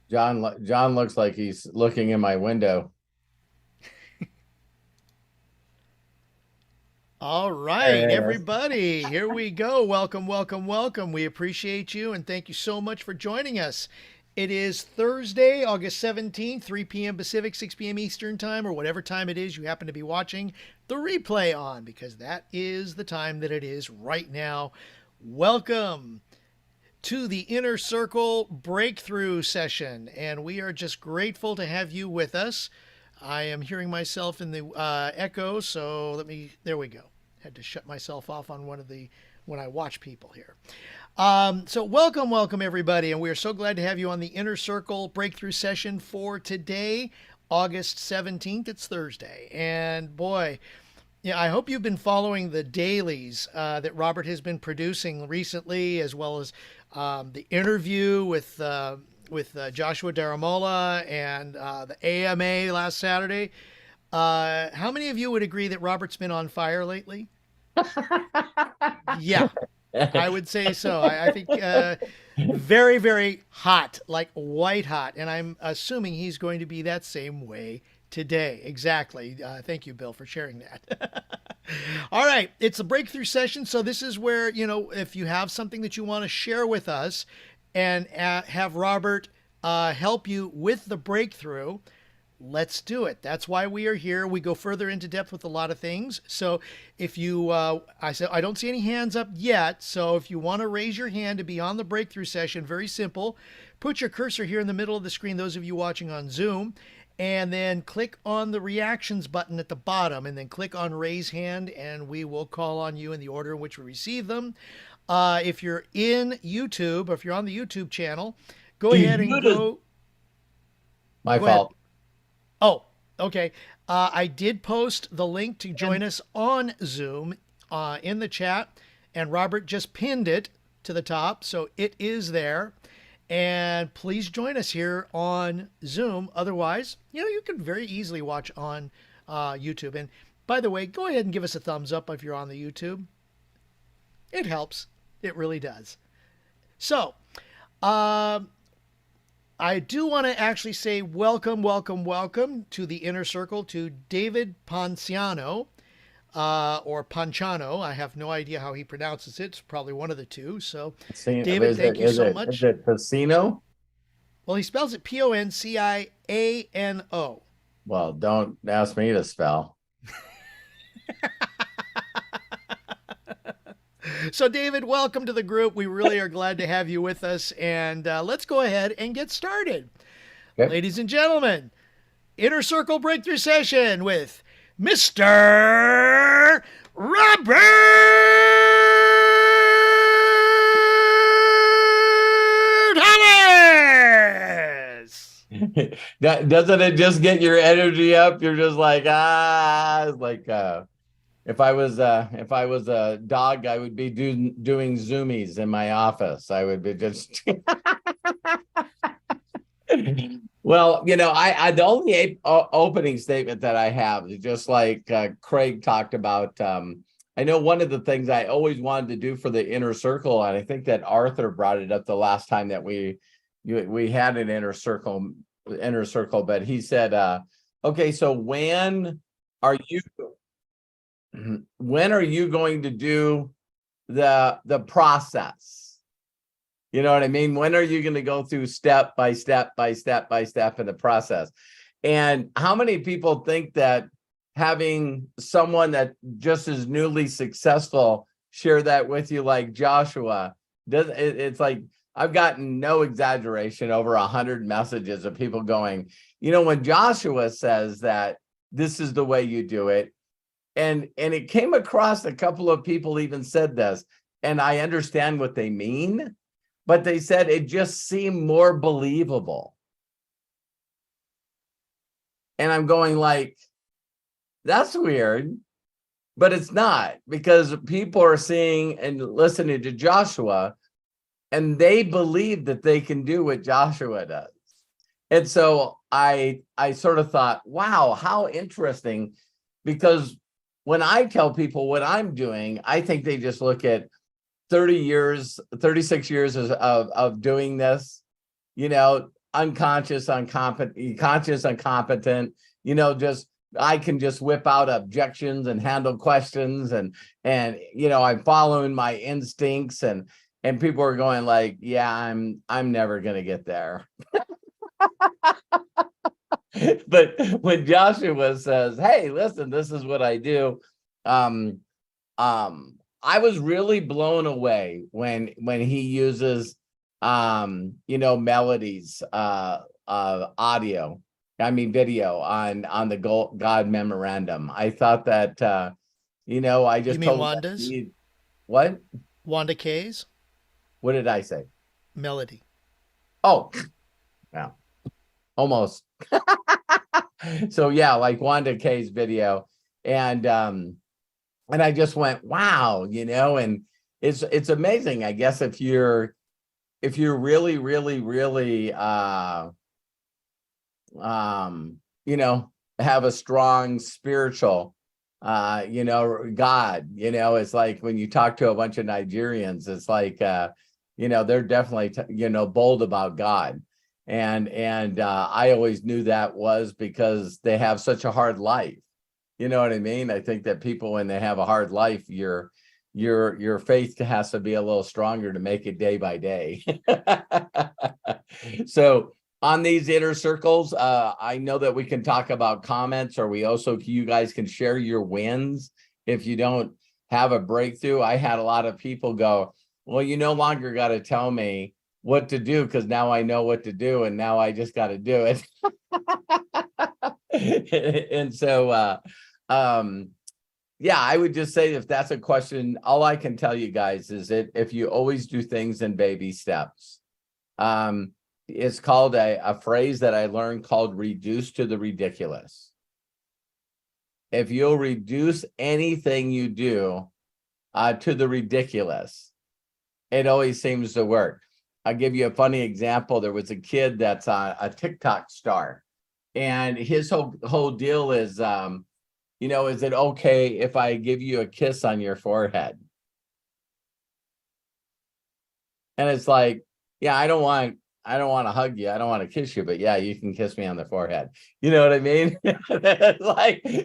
John looks like he's looking in my window. All right, There he is. everybody, here we go. Welcome, welcome, welcome. We appreciate you and thank you so much for joining us. It is Thursday, August 17th, 3 p.m. Pacific, 6 p.m. Eastern Time, or whatever time it is you happen to be watching the replay on, because that is the time that it is right now. Welcome to the Inner Circle Breakthrough Session, and we are just grateful to have you with us. I am hearing myself in the echo, so there we go. Had to shut myself off on when I watch people here. So welcome, welcome everybody, and we are so glad to have you on the Inner Circle Breakthrough Session for today, August 17th. It's Thursday, and boy, yeah, I hope you've been following the dailies that Robert has been producing recently, as well as the interview with Joshua Daramola and the AMA last Saturday. How many of you would agree that Robert's been on fire lately? Yeah, I would say so. I think very, very hot, like white hot. And I'm assuming he's going to be that same way today. Exactly. Thank you, Bill, for sharing that. All right. It's a breakthrough session. So this is where, if you have something that you want to share with us and have Robert help you with the breakthrough, let's do it. That's why we are here. We go further into depth with a lot of things. So if you, I don't see any hands up yet. So if you want to raise your hand to be on the breakthrough session, very simple. Put your cursor here in the middle of the screen, those of you watching on Zoom, and then click on the reactions button at the bottom, and then click on raise hand, and we will call on you in the order in which we receive them. If you're in YouTube, or if you're on the YouTube channel, go Do ahead and you? go. My Go ahead. fault. Oh, okay. I did post the link to join us on Zoom in the chat, and Robert just pinned it to the top, so it is there. And please join us here on Zoom. Otherwise, you can very easily watch on YouTube. And by the way, go ahead and give us a thumbs up if you're on the YouTube. It helps. It really does. So, I do want to actually say welcome, welcome, welcome to the Inner Circle to David Ponciano, or Panchano. I have no idea how he pronounces it. It's probably one of the two. So, David, Is thank it you is so it is much. it casino? Well, he spells it Ponciano. Well, don't ask me to spell. So, David, welcome to the group. We really are glad to have you with us. And let's go ahead and get started. Okay. Ladies and gentlemen, Inner Circle Breakthrough Session with Mr. Robert Hollis. That doesn't it just get your energy up? You're just like, it's like if I was a dog, I would be doing zoomies in my office. I would be just well, I the only opening statement that I have is just like Craig talked about. I know one of the things I always wanted to do for the inner circle, and I think that Arthur brought it up the last time that we had an inner circle, but he said, okay, so are you when are you going to do the process? You know what I mean? When are you going to go through step by step by step by step in the process? And how many people think that having someone that just is newly successful share that with you, like Joshua, it's like I've gotten, no exaggeration, over 100 messages of people going, when Joshua says that this is the way you do it, and it came across, a couple of people even said this, and I understand what they mean, but they said it just seemed more believable. And I'm going like, that's weird, but it's not, because people are seeing and listening to Joshua, and they believe that they can do what Joshua does. And so I sort of thought, wow, how interesting, because when I tell people what I'm doing, I think they just look at 30 years, 36 years of doing this, unconscious, incompetent, conscious, incompetent, just I can just whip out objections and handle questions and I'm following my instincts and people are going like, yeah, I'm never gonna get there. But when Joshua says, hey, listen, this is what I do, I was really blown away when he uses melodies, audio, video on the God memorandum. I thought that I just You mean told Wanda's? What? Wanda K's What did I say? melody. Oh, yeah, almost. So yeah, like Wanda K's video. And I just went, wow, and it's amazing. I guess if you're really, really, really have a strong spiritual God, it's like when you talk to a bunch of Nigerians, it's like they're definitely bold about God. And I always knew that was because they have such a hard life. You know what I mean? I think that people, when they have a hard life, your faith has to be a little stronger to make it day by day. So on these inner circles, I know that we can talk about comments, or you guys can share your wins. If you don't have a breakthrough, I had a lot of people go, well, you no longer got to tell me what to do, because now I know what to do, and now I just got to do it. And so yeah, I would just say, if that's a question, all I can tell you guys is that if you always do things in baby steps, it's called a phrase that I learned called reduce to the ridiculous. If you'll reduce anything you do to the ridiculous, it always seems to work. I'll give you a funny example. There was a kid that's a TikTok star, and his whole deal is, is it okay if I give you a kiss on your forehead? And it's like, yeah, I don't want to hug you. I don't want to kiss you, but yeah, you can kiss me on the forehead. You know what I mean?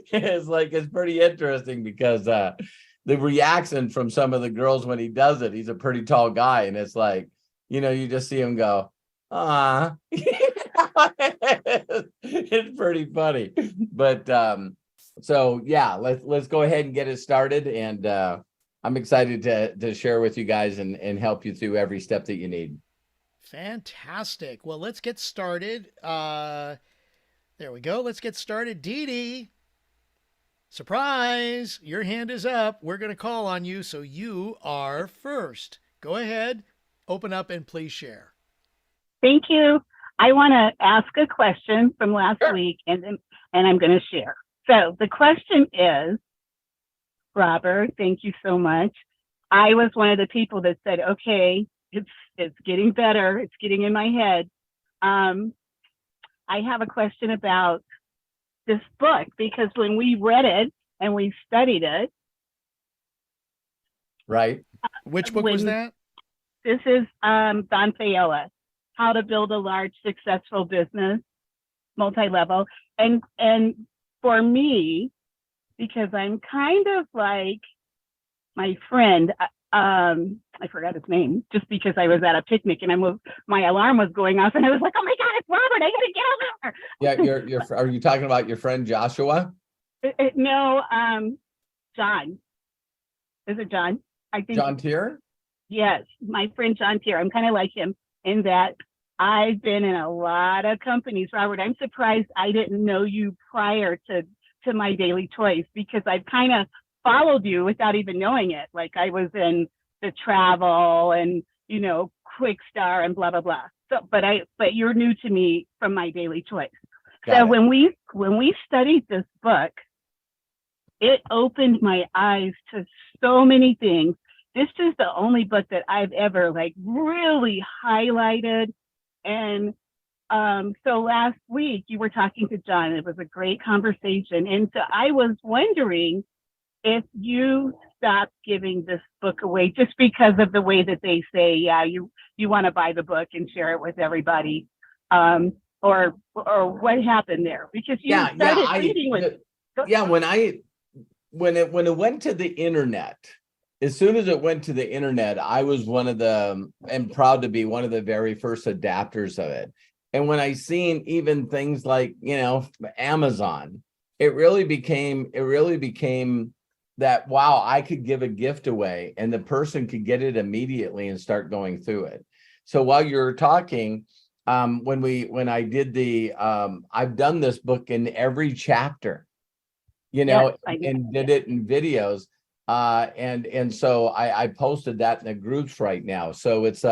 It's pretty interesting because the reaction from some of the girls when he does it, he's a pretty tall guy. And it's like, you just see him go, ah, it's pretty funny. But, so yeah, let's go ahead and get it started. And I'm excited to share with you guys and help you through every step that you need. Fantastic. Well, let's get started. There we go. Let's get started. Dee Dee, surprise, your hand is up. We're going to call on you, so you are first. Go ahead, open up, and please share. Thank you. I want to ask a question from last week, and I'm going to share. So the question is, Robert, thank you so much. I was one of the people that said, okay, it's getting better. It's getting in my head. I have a question about this book, because when we read it and we studied it. Right. Which book was that? This is Don Fayola, How to Build a Large Successful Business, Multi-Level. And for me, because I'm kind of like my friend, I forgot his name, just because I was at a picnic and my alarm was going off, and I was like, oh my God, it's Robert, I gotta get over. Yeah, are you talking about your friend Joshua? No, John. Is it John? I think John Tier? Yes, my friend John Tier. I'm kind of like him in that I've been in a lot of companies. Robert, I'm surprised I didn't know you prior to my daily choice, because I've kind of followed you without even knowing it. Like I was in the travel and, Quick Star and blah, blah, blah. So, but you're new to me from my daily choice. So when we studied this book, it opened my eyes to so many things. This is the only book that I've ever really highlighted. And so last week you were talking to John. It was a great conversation. And so I was wondering if you stopped giving this book away just because of the way that they say, yeah, you want to buy the book and share it with everybody. or what happened there? Because you Yeah, started reading with. yeah, when it went to the internet, as soon as it went to the internet, I was one of the, and proud to be one of the very first adapters of it. And when I seen even things like, Amazon, it really became that, wow, I could give a gift away and the person could get it immediately and start going through it. So while you're talking, when I did I've done this book in every chapter, Yes, I did. and did it in videos. And so I posted that in the groups right now. So it's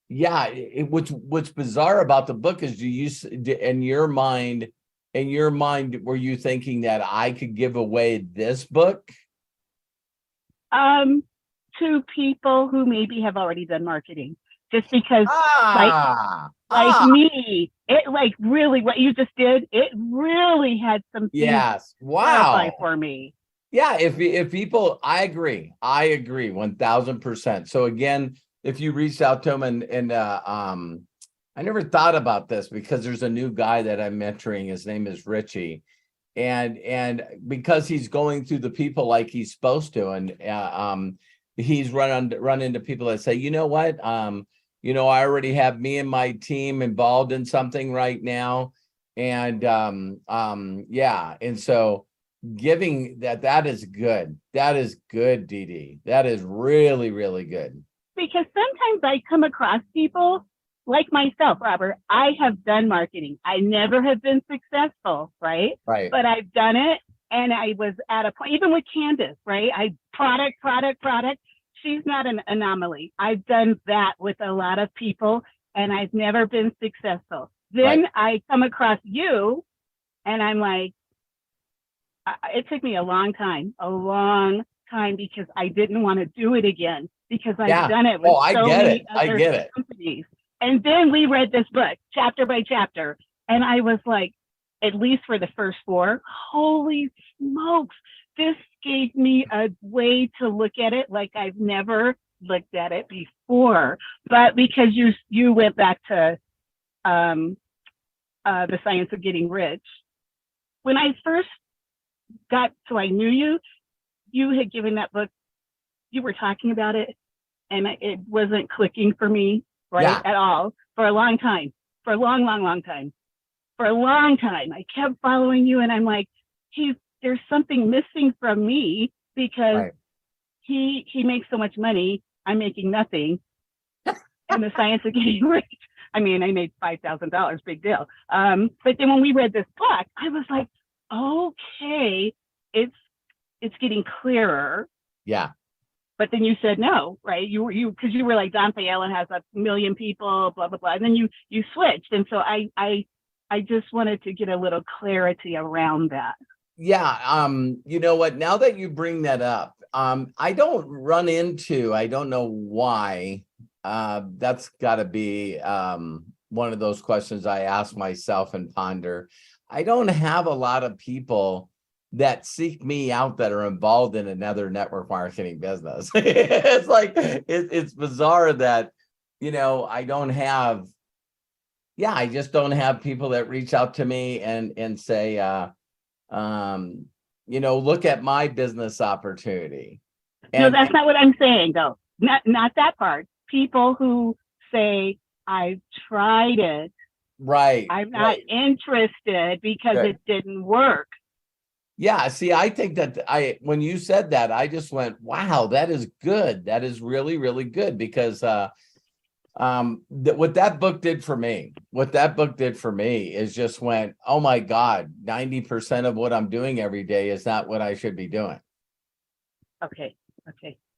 yeah, what's bizarre about the book is, in your mind, were you thinking that I could give away this book? To people who maybe have already done marketing, just because like me, it like really what you just did, it really had some things yes, clarify wow, for me. yeah. If people, I agree 1000%. So again, if you reach out to them and I never thought about this because there's a new guy that I'm mentoring. His name is Richie, and because he's going through the people like he's supposed to, and he's run into people that say, you know what, I already have me and my team involved in something right now, and yeah, and so giving that is good. That is good, Dee Dee. That is really, really good. Because sometimes I come across people like myself, Robert. I have done marketing. I never have been successful, right? Right. But I've done it, and I was at a point, even with Candace, right? Product. She's not an anomaly. I've done that with a lot of people, and I've never been successful. Then I come across you, and I'm like, it took me a long time, because I didn't want to do it again, because I've done it with so many other companies. And then we read this book chapter by chapter, and I was like, at least for the first 4, holy smokes, this gave me a way to look at it like I've never looked at it before. But because you went back to The Science of Getting Rich, when I first I knew you had given that book, you were talking about it, and it wasn't clicking for me, at all, for a long time, for a long time. For a long time, I kept following you, and I'm like, there's something missing from me, because he makes so much money, I'm making nothing. And The Science of Getting Rich, I mean, I made $5,000, big deal. But then when we read this book, I was like, okay, it's getting clearer. Yeah. But then you said no, right? Because you were like, Dante Allen has 1 million people, blah blah blah, and then you switched, and so I just wanted to get a little clarity around that. Yeah, you know what? Now that you bring that up, I don't know why. That's got to be one of those questions I ask myself and ponder. I don't have a lot of people that seek me out that are involved in another network marketing business. It's like, it's bizarre that, I don't have, I just don't have people that reach out to me and say, look at my business opportunity. No, that's not what I'm saying, though. Not that part. People who say, I've tried it. Right. I'm not interested because it didn't work. Yeah, see, I think that when you said that, I just went, wow, that is good. That is really, really good, because what that book did for me is just went, oh my God, 90% of what I'm doing every day is not what I should be doing. Okay.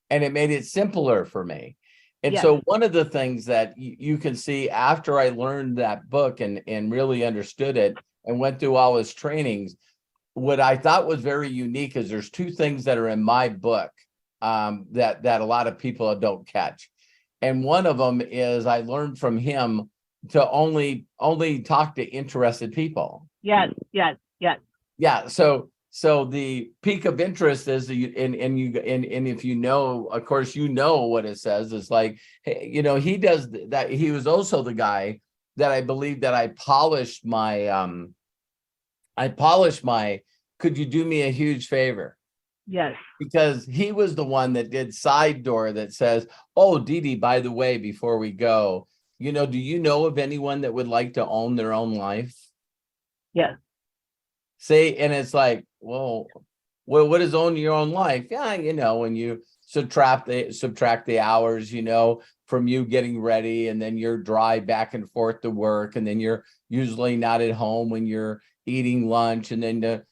And it made it simpler for me. And so one of the things that you can see after I learned that book and really understood it and went through all his trainings, what I thought was very unique is there's 2 things that are in my book that a lot of people don't catch. And one of them is I learned from him to only talk to interested people. Yes. Yeah. So so the peak of interest is and if you know, of course, you know what it says. It's like, hey, you know, he does that. He was also the guy that I believe that I polished my could you do me a huge favor? Yes. Because he was the one that did side door that says, oh, Dee Dee, by the way, before we go, you know, do you know of anyone that would like to own their own life? Yes. See, and it's like, well, what is own your own life? Yeah, you know, when you subtract the hours, you know, from you getting ready, and then your drive back and forth to work, and then you're usually not at home when you're eating lunch, and then the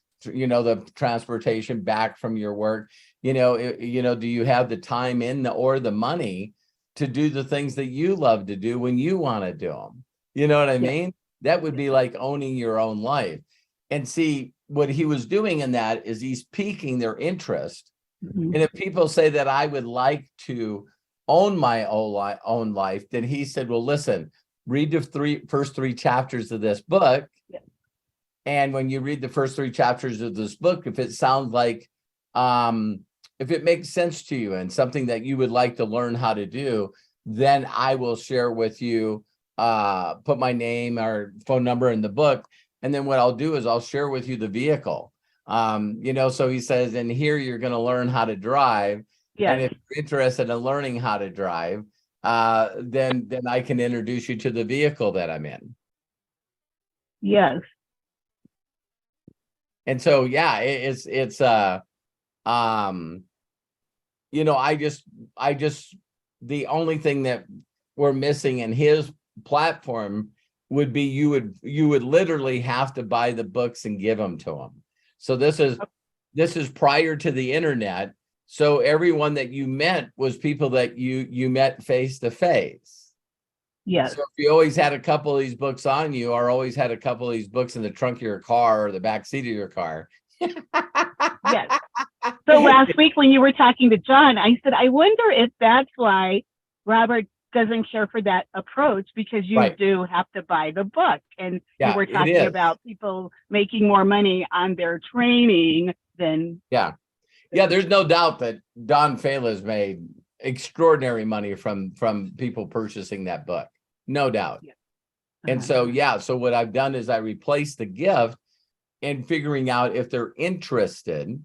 transportation back from your work. Do you have the time or the money to do the things that you love to do when you want to do them? You know what I mean? That would be like owning your own life. And see, what he was doing in that is he's piquing their interest. Mm-hmm. And if people say that I would like to own my own life, then he said, well, listen, read the first three chapters of this book. Yeah. And when you read the first three chapters of this book, if it sounds like, if it makes sense to you and something that you would like to learn how to do, then I will share with you, put my name or phone number in the book. And then what I'll do is I'll share with you the vehicle. So he says, and here you're going to learn how to drive. Yes. And if you're interested in learning how to drive, then I can introduce you to the vehicle that I'm in. Yes. And so, yeah, I just the only thing that we're missing in his platform would be you would literally have to buy the books and give them to him. So this is prior to the internet. So everyone that you met was people that you met face to face. Yes. So if you always had a couple of these books on you, or always had a couple of these books in the trunk of your car or the back seat of your car. Yes. So last week when you were talking to John, I said, I wonder if that's why Robert doesn't care for that approach, because you do have to buy the book. And you were talking about people making more money on their training than. Yeah. There's no doubt that Don Fala's made extraordinary money from people purchasing that book. No doubt. Yeah. And so what I've done is I replaced the gift and figuring out if they're interested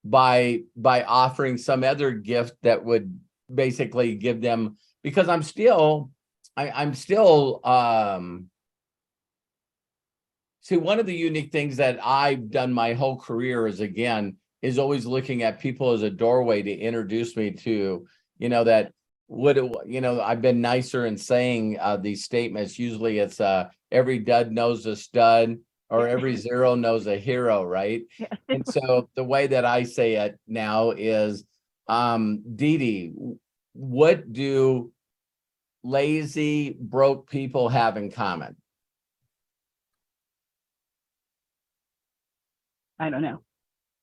by offering some other gift that would basically give them, because I'm still see, one of the unique things that I've done my whole career is always looking at people as a doorway to introduce me to, that I've been nicer in saying these statements. Usually it's every dud knows a stud, or every zero knows a hero, right? Yeah. And so the way that I say it now is, Dee Dee, what do lazy, broke people have in common? I don't know.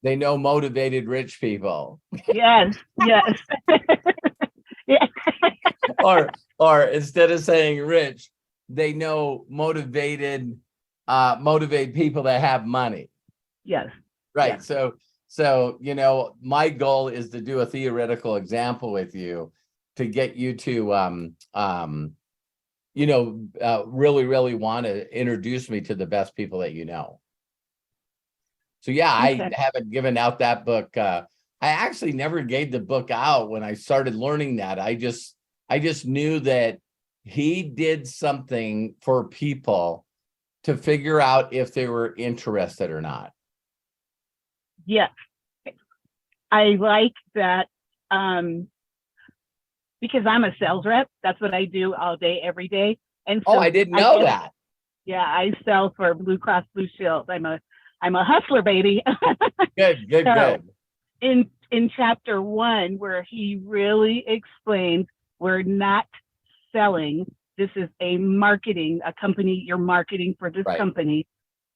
They know motivated rich people. Yes. Yes. Yeah. or instead of saying rich, they know motivate people that have money. Yes. Right. Yeah. So my goal is to do a theoretical example with you to get you to really, really want to introduce me to the best people that you know. So okay. I haven't given out that book. I actually never gave the book out when I started learning that. I just knew that he did something for people to figure out if they were interested or not. Yes. I like that because I'm a sales rep. That's what I do all day, every day. And so I didn't know that. Yeah, I sell for Blue Cross Blue Shield. I'm a hustler, baby. Good. In chapter 1, where he really explains, we're not selling. This is a company. You're marketing for this company.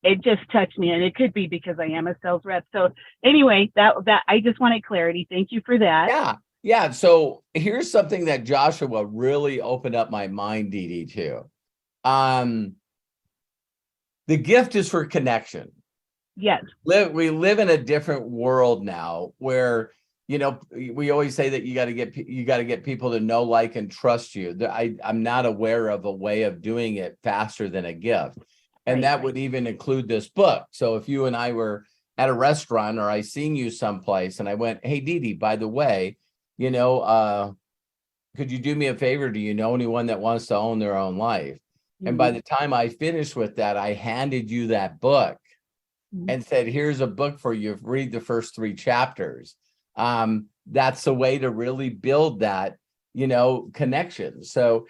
It just touched me, and it could be because I am a sales rep. So anyway, that I just wanted clarity. Thank you for that. Yeah. So here's something that Joshua really opened up my mind, Dee Dee, too. The gift is for connection. Yes. We live in a different world now where, you know, we always say that you got to get people to know, like, and trust you. I'm not aware of a way of doing it faster than a gift. And that would even include this book. So if you and I were at a restaurant, or I seen you someplace and I went, hey, Dee Dee, by the way, you know, could you do me a favor? Do you know anyone that wants to own their own life? And by the time I finished with that, I handed you that book and said, here's a book for you. Read the first 3 chapters. That's a way to really build that, you know, connection. So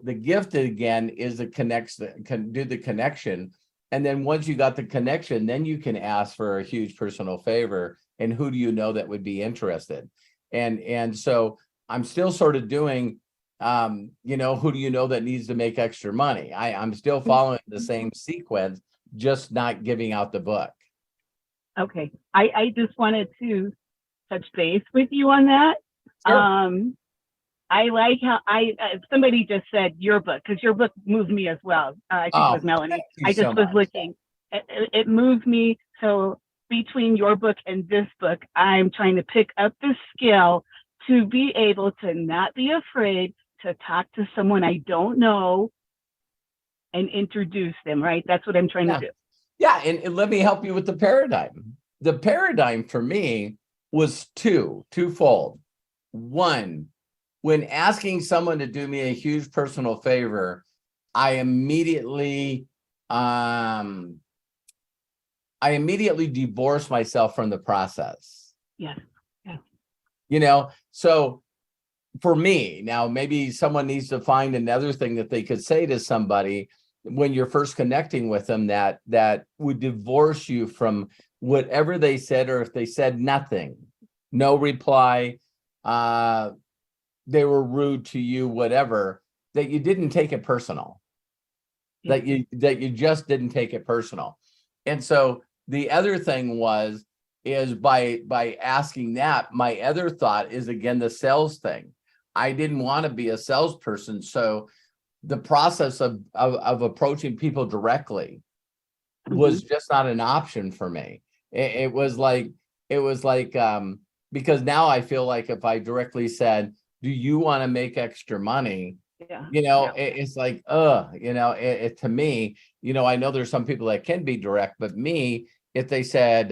the gift again is the connection, can do the connection. And then once you got the connection, then you can ask for a huge personal favor. And who do you know that would be interested? And so I'm still sort of doing, you know, who do you know that needs to make extra money? I'm still following the same sequence, just not giving out the book. Okay. I just wanted to touch base with you on that. Sure. I like how somebody just said your book, because your book moved me as well. I think it was Melanie. I just was looking. It moved me. So between your book and this book, I'm trying to pick up the skill to be able to not be afraid to talk to someone I don't know and introduce them, right? That's what I'm trying to do. Yeah, and let me help you with the paradigm. The paradigm for me was twofold. One, when asking someone to do me a huge personal favor, I immediately divorce myself from the process. Yes. Yeah. You know, so for me, now maybe someone needs to find another thing that they could say to somebody when you're first connecting with them that would divorce you from whatever they said, or if they said nothing, no reply, they were rude to you, whatever, that you didn't take it personal, that you just didn't take it personal. And so the other thing is by asking that, my other thought is, again, the sales thing. I didn't want to be a salesperson. So the process of approaching people directly was just not an option for me. It was like, because now I feel like if I directly said, do you want to make extra money? You know, it's like, you know, to me, you know, I know there's some people that can be direct, but me, if they said,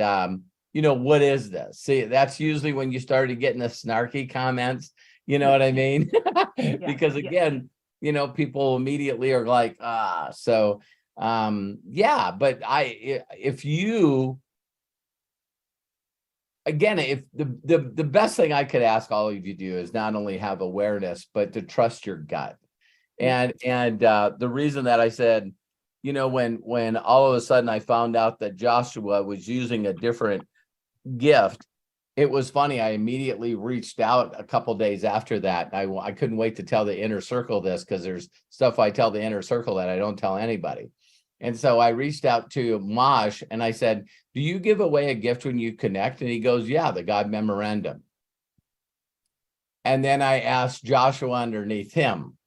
you know, what is this? See, that's usually when you started getting the snarky comments, you know what I mean? Because again, you know, people immediately are like, so, yeah, but if the best thing I could ask all of you to do is not only have awareness, but to trust your gut. And the reason that I said, you know, when all of a sudden I found out that Joshua was using a different gift, it was funny. I immediately reached out a couple days after that. I couldn't wait to tell the inner circle this, because there's stuff I tell the inner circle that I don't tell anybody. And so I reached out to Mosh and I said, do you give away a gift when you connect? And he goes, yeah, the God memorandum. And then I asked Joshua underneath him,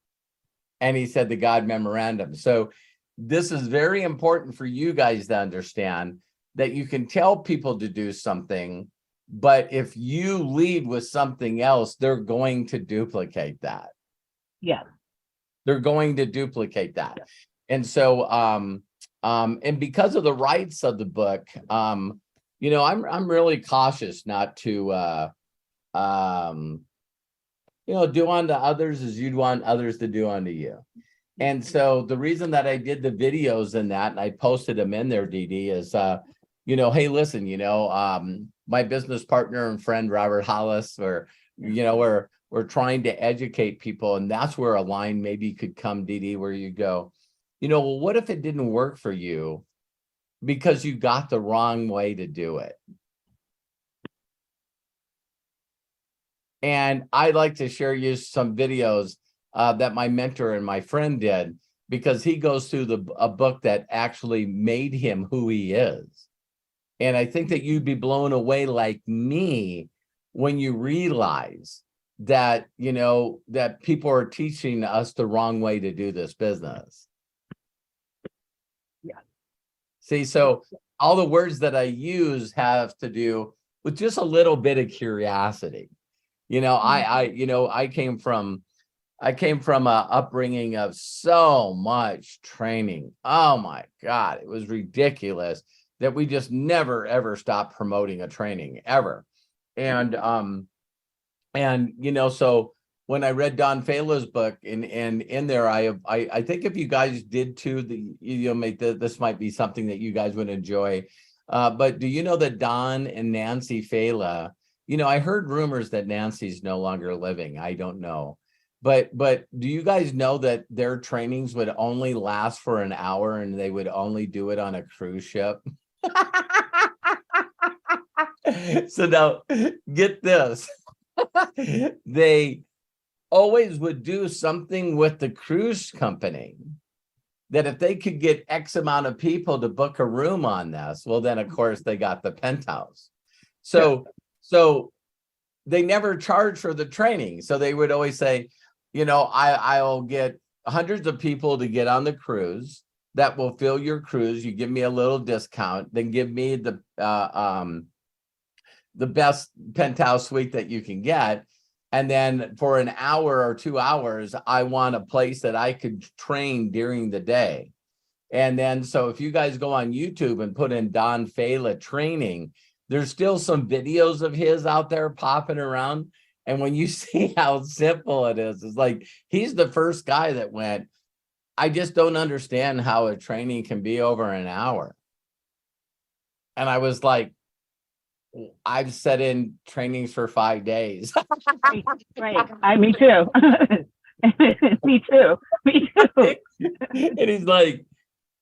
and he said the God memorandum. So this is very important for you guys to understand, that you can tell people to do something, but if you lead with something else, they're going to duplicate that. Yeah. They're going to duplicate that. And so, and because of the rights of the book, you know, I'm really cautious not to, you know, do unto others as you'd want others to do unto you. And so the reason that I did the videos in that, and I posted them in there, Dee Dee, is, you know, hey, listen, you know, my business partner and friend, Robert Hollis, or, you know, we're trying to educate people. And that's where a line maybe could come, Dee Dee, where you go, you know, well, what if it didn't work for you because you got the wrong way to do it? And I'd like to share you some videos that my mentor and my friend did, because he goes through a book that actually made him who he is. And I think that you'd be blown away like me when you realize that, you know, that people are teaching us the wrong way to do this business. Yeah. See, so all the words that I use have to do with just a little bit of curiosity. I came from a upbringing of so much training. Oh my God, it was ridiculous that we just never ever stopped promoting a training ever. And so when I read Don Fala's book, and in there, I think if you guys did too, this might be something that you guys would enjoy. But do you know that Don and Nancy Fala, I heard rumors that Nancy's no longer living. I don't know. But do you guys know that their trainings would only last for an hour and they would only do it on a cruise ship? So now get this. They always would do something with the cruise company that if they could get X amount of people to book a room on this, well, then of course they got the penthouse. So they never charged for the training. So they would always say, I'll get hundreds of people to get on the cruise that will fill your cruise. You give me a little discount, then give me the best penthouse suite that you can get. And then for an hour or 2 hours, I want a place that I could train during the day. And then, so if you guys go on YouTube and put in Don Fala training, there's still some videos of his out there popping around. And when you see how simple it is, it's like, he's the first guy that went, I just don't understand how a training can be over an hour. And I was like, I've set in trainings for 5 days. Right. Me too. Me too. And he's like,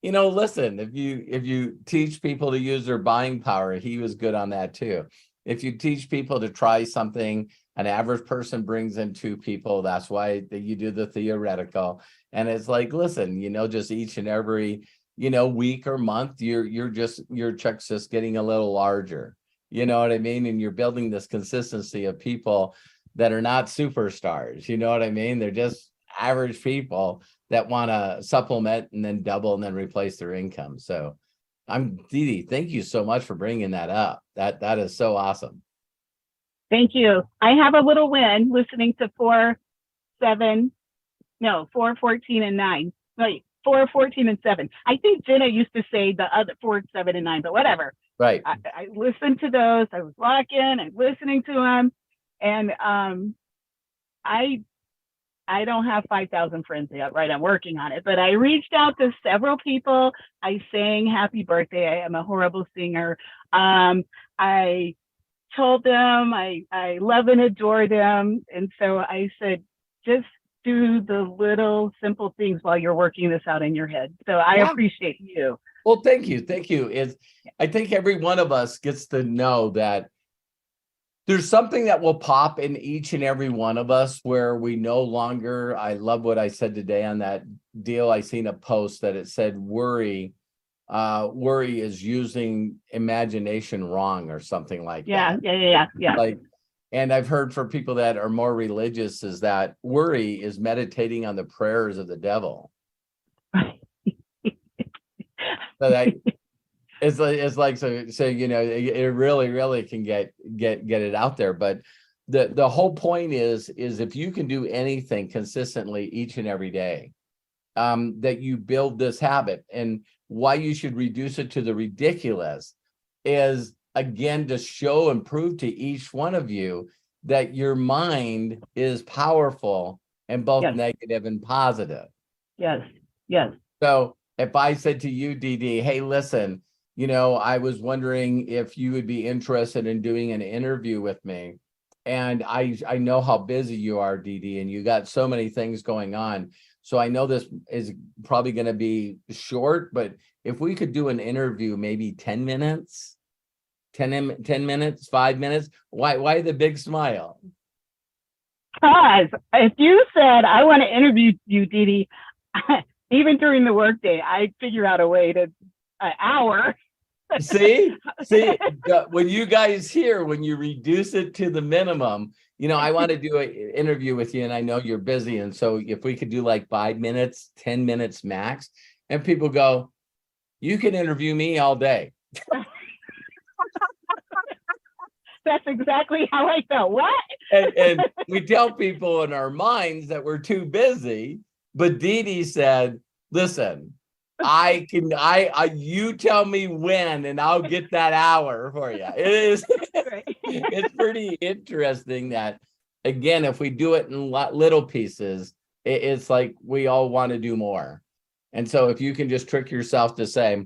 listen, if you teach people to use their buying power, he was good on that too. If you teach people to try something, an average person brings in 2 people. That's why you do the theoretical. And it's like, listen, just each and every, week or month, your check's just getting a little larger. You know what I mean? And you're building this consistency of people that are not superstars. You know what I mean? They're just average people that want to supplement and then double and then replace their income. So Dee, thank you so much for bringing that up. That is so awesome. Thank you. I have a little win listening to 4, 14, and 9. Wait, 4, 14, and 7. I think Jenna used to say the other 4, 7, and 9, but whatever. Right. I listened to those. I was walking and listening to them. And I don't have 5,000 friends yet, right? I'm working on it. But I reached out to several people. I sang happy birthday. I am a horrible singer. I told them I love and adore them. And so I said, just do the little simple things while you're working this out in your head. So I appreciate you. Well, thank you. Thank you. I think every one of us gets to know that there's something that will pop in each and every one of us where we no longer, I love what I said today on that deal. I seen a post that it said worry is using imagination wrong or something like that. Yeah. And I've heard for people that are more religious is that worry is meditating on the prayers of the devil. So that it's like so it really can get it out there. But the whole point is if you can do anything consistently each and every day, that you build this habit. And why you should reduce it to the ridiculous is, again, to show and prove to each one of you that your mind is powerful and both negative and positive. Yes. So if I said to you, Dee, hey, listen, I was wondering if you would be interested in doing an interview with me. And I know how busy you are, Dee, and you got so many things going on. So I know this is probably going to be short, but if we could do an interview, maybe 10 minutes, 10 minutes, 5 minutes, why the big smile? Because if you said, I want to interview you, Dee, even during the workday, I'd figure out a way to an hour. See, when you guys hear, when you reduce it to the minimum, I want to do an interview with you and I know you're busy. And so if we could do like 5 minutes, 10 minutes max, and people go, you can interview me all day. That's exactly how I felt. What? And we tell people in our minds that we're too busy, but Dee Dee said, listen, you tell me when, and I'll get that hour for you. It's pretty interesting that, again, if we do it in little pieces, it's like we all want to do more. And so if you can just trick yourself to say,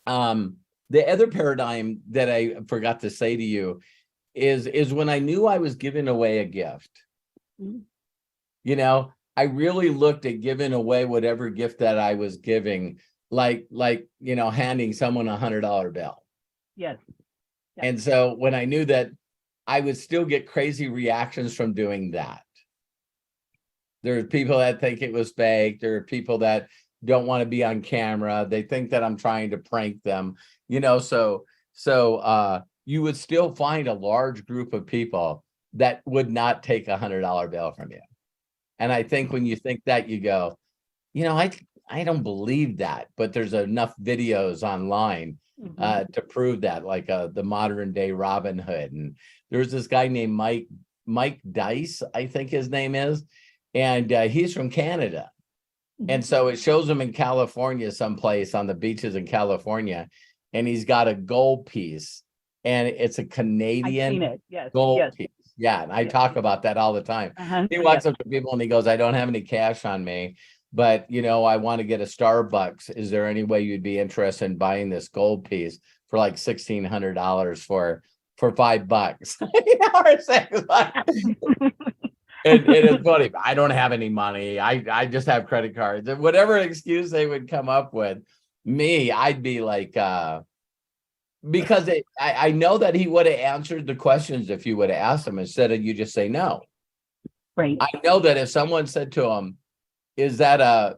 the other paradigm that I forgot to say to you is when I knew I was giving away a gift, you know, I really looked at giving away whatever gift that I was giving, like, you know, handing someone $100 bill. Yes. And so when I knew that I would still get crazy reactions from doing that. There are people that think it was fake. There are people that don't want to be on camera. They think that I'm trying to prank them, you know, so you would still find a large group of people that would not take $100 bill from you. And I think when you think that, you go, you know, I don't believe that, but there's enough videos online to prove that, like the modern day Robin Hood. And there's this guy named Mike Dice, I think his name is, and he's from Canada. And so it shows him in California, someplace on the beaches in California, and he's got a gold piece, and it's a Canadian gold piece. Yeah, and I talk about that all the time. He walks up to people and he goes, I don't have any cash on me, but, you know, I want to get a Starbucks. Is there any way you'd be interested in buying this gold piece for like $1,600 for $5? You know, or $6. And it's funny. I don't have any money. I just have credit cards. Whatever excuse they would come up with, I'd be like, because I know that he would have answered the questions if you would have asked him instead of you just say no. Right. I know that if someone said to him, is that a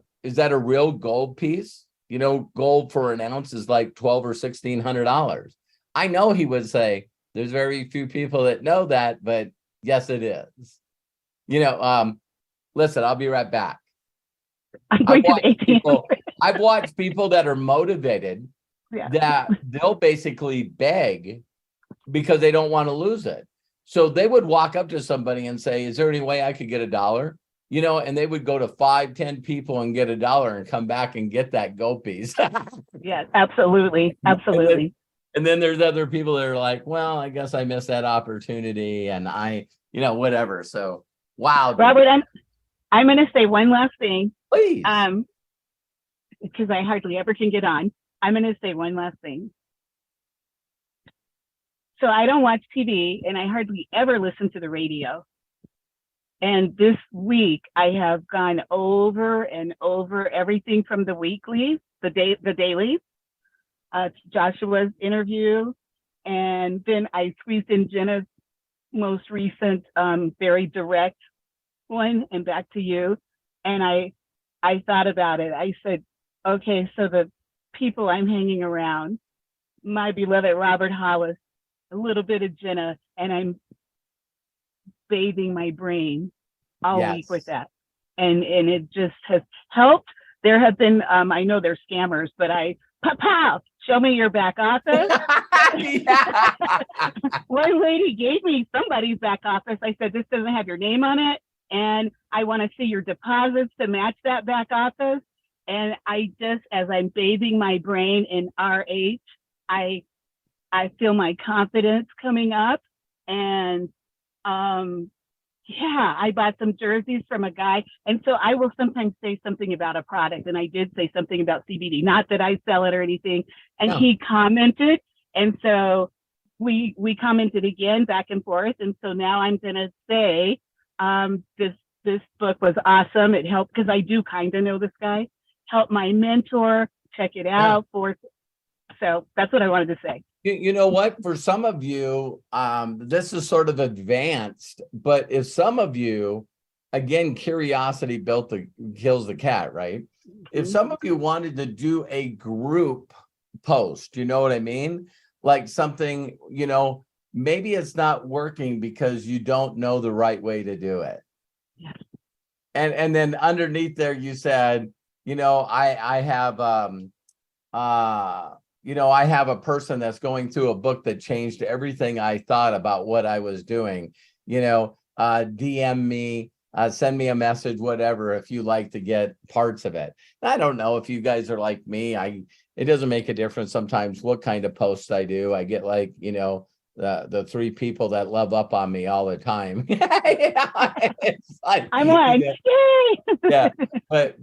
real gold piece? You know, gold for an ounce is like $1,200 or $1,600. I know he would say, there's very few people that know that, but yes, it is. You know, listen, I'll be right back. I've watched people that are motivated that they'll basically beg because they don't want to lose it. So they would walk up to somebody and say, is there any way I could get $1? You know, and they would go to 5-10 people and get $1 and come back and get that gold piece. Yes, absolutely. Absolutely. And then there's other people that are like, well, I guess I missed that opportunity and you know, whatever. So, wow. Robert, I'm going to say one last thing. Please. Because I hardly ever can get on. I'm going to say one last thing. So I don't watch TV and I hardly ever listen to the radio. And this week I have gone over and over everything from the weeklies, the dailies, Joshua's interview, and then I squeezed in Jenna's most recent, very direct one, and back to you. And I thought about it. I said, okay, so the people I'm hanging around, my beloved Robert Hollis, a little bit of Jenna, and I'm bathing my brain all week with that. And it just has helped. There have been, I know they're scammers, but pow, show me your back office. One lady gave me somebody's back office. I said, this doesn't have your name on it. And I want to see your deposits to match that back office. And I just, as I'm bathing my brain in RH, I feel my confidence coming up. And I bought some jerseys from a guy. And so I will sometimes say something about a product. And I did say something about CBD, not that I sell it or anything. And he commented. And so we commented again back and forth. And so now I'm going to say, this book was awesome. It helped because I do kind of know this guy. Help my mentor, check it out. So that's what I wanted to say. You know what? For some of you, this is sort of advanced, but if some of you, again, curiosity kills the cat, right? If some of you wanted to do a group post, you know what I mean? Like something, you know, maybe it's not working because you don't know the right way to do it. Yeah. And then underneath there, you said, you know, I have, I have a person that's going through a book that changed everything I thought about what I was doing, DM me, send me a message, whatever, if you like to get parts of it. I don't know if you guys are like me. It doesn't make a difference sometimes what kind of posts I do. I get the 3 people that love up on me all the time. It's like, I'm one. Yay! yeah, but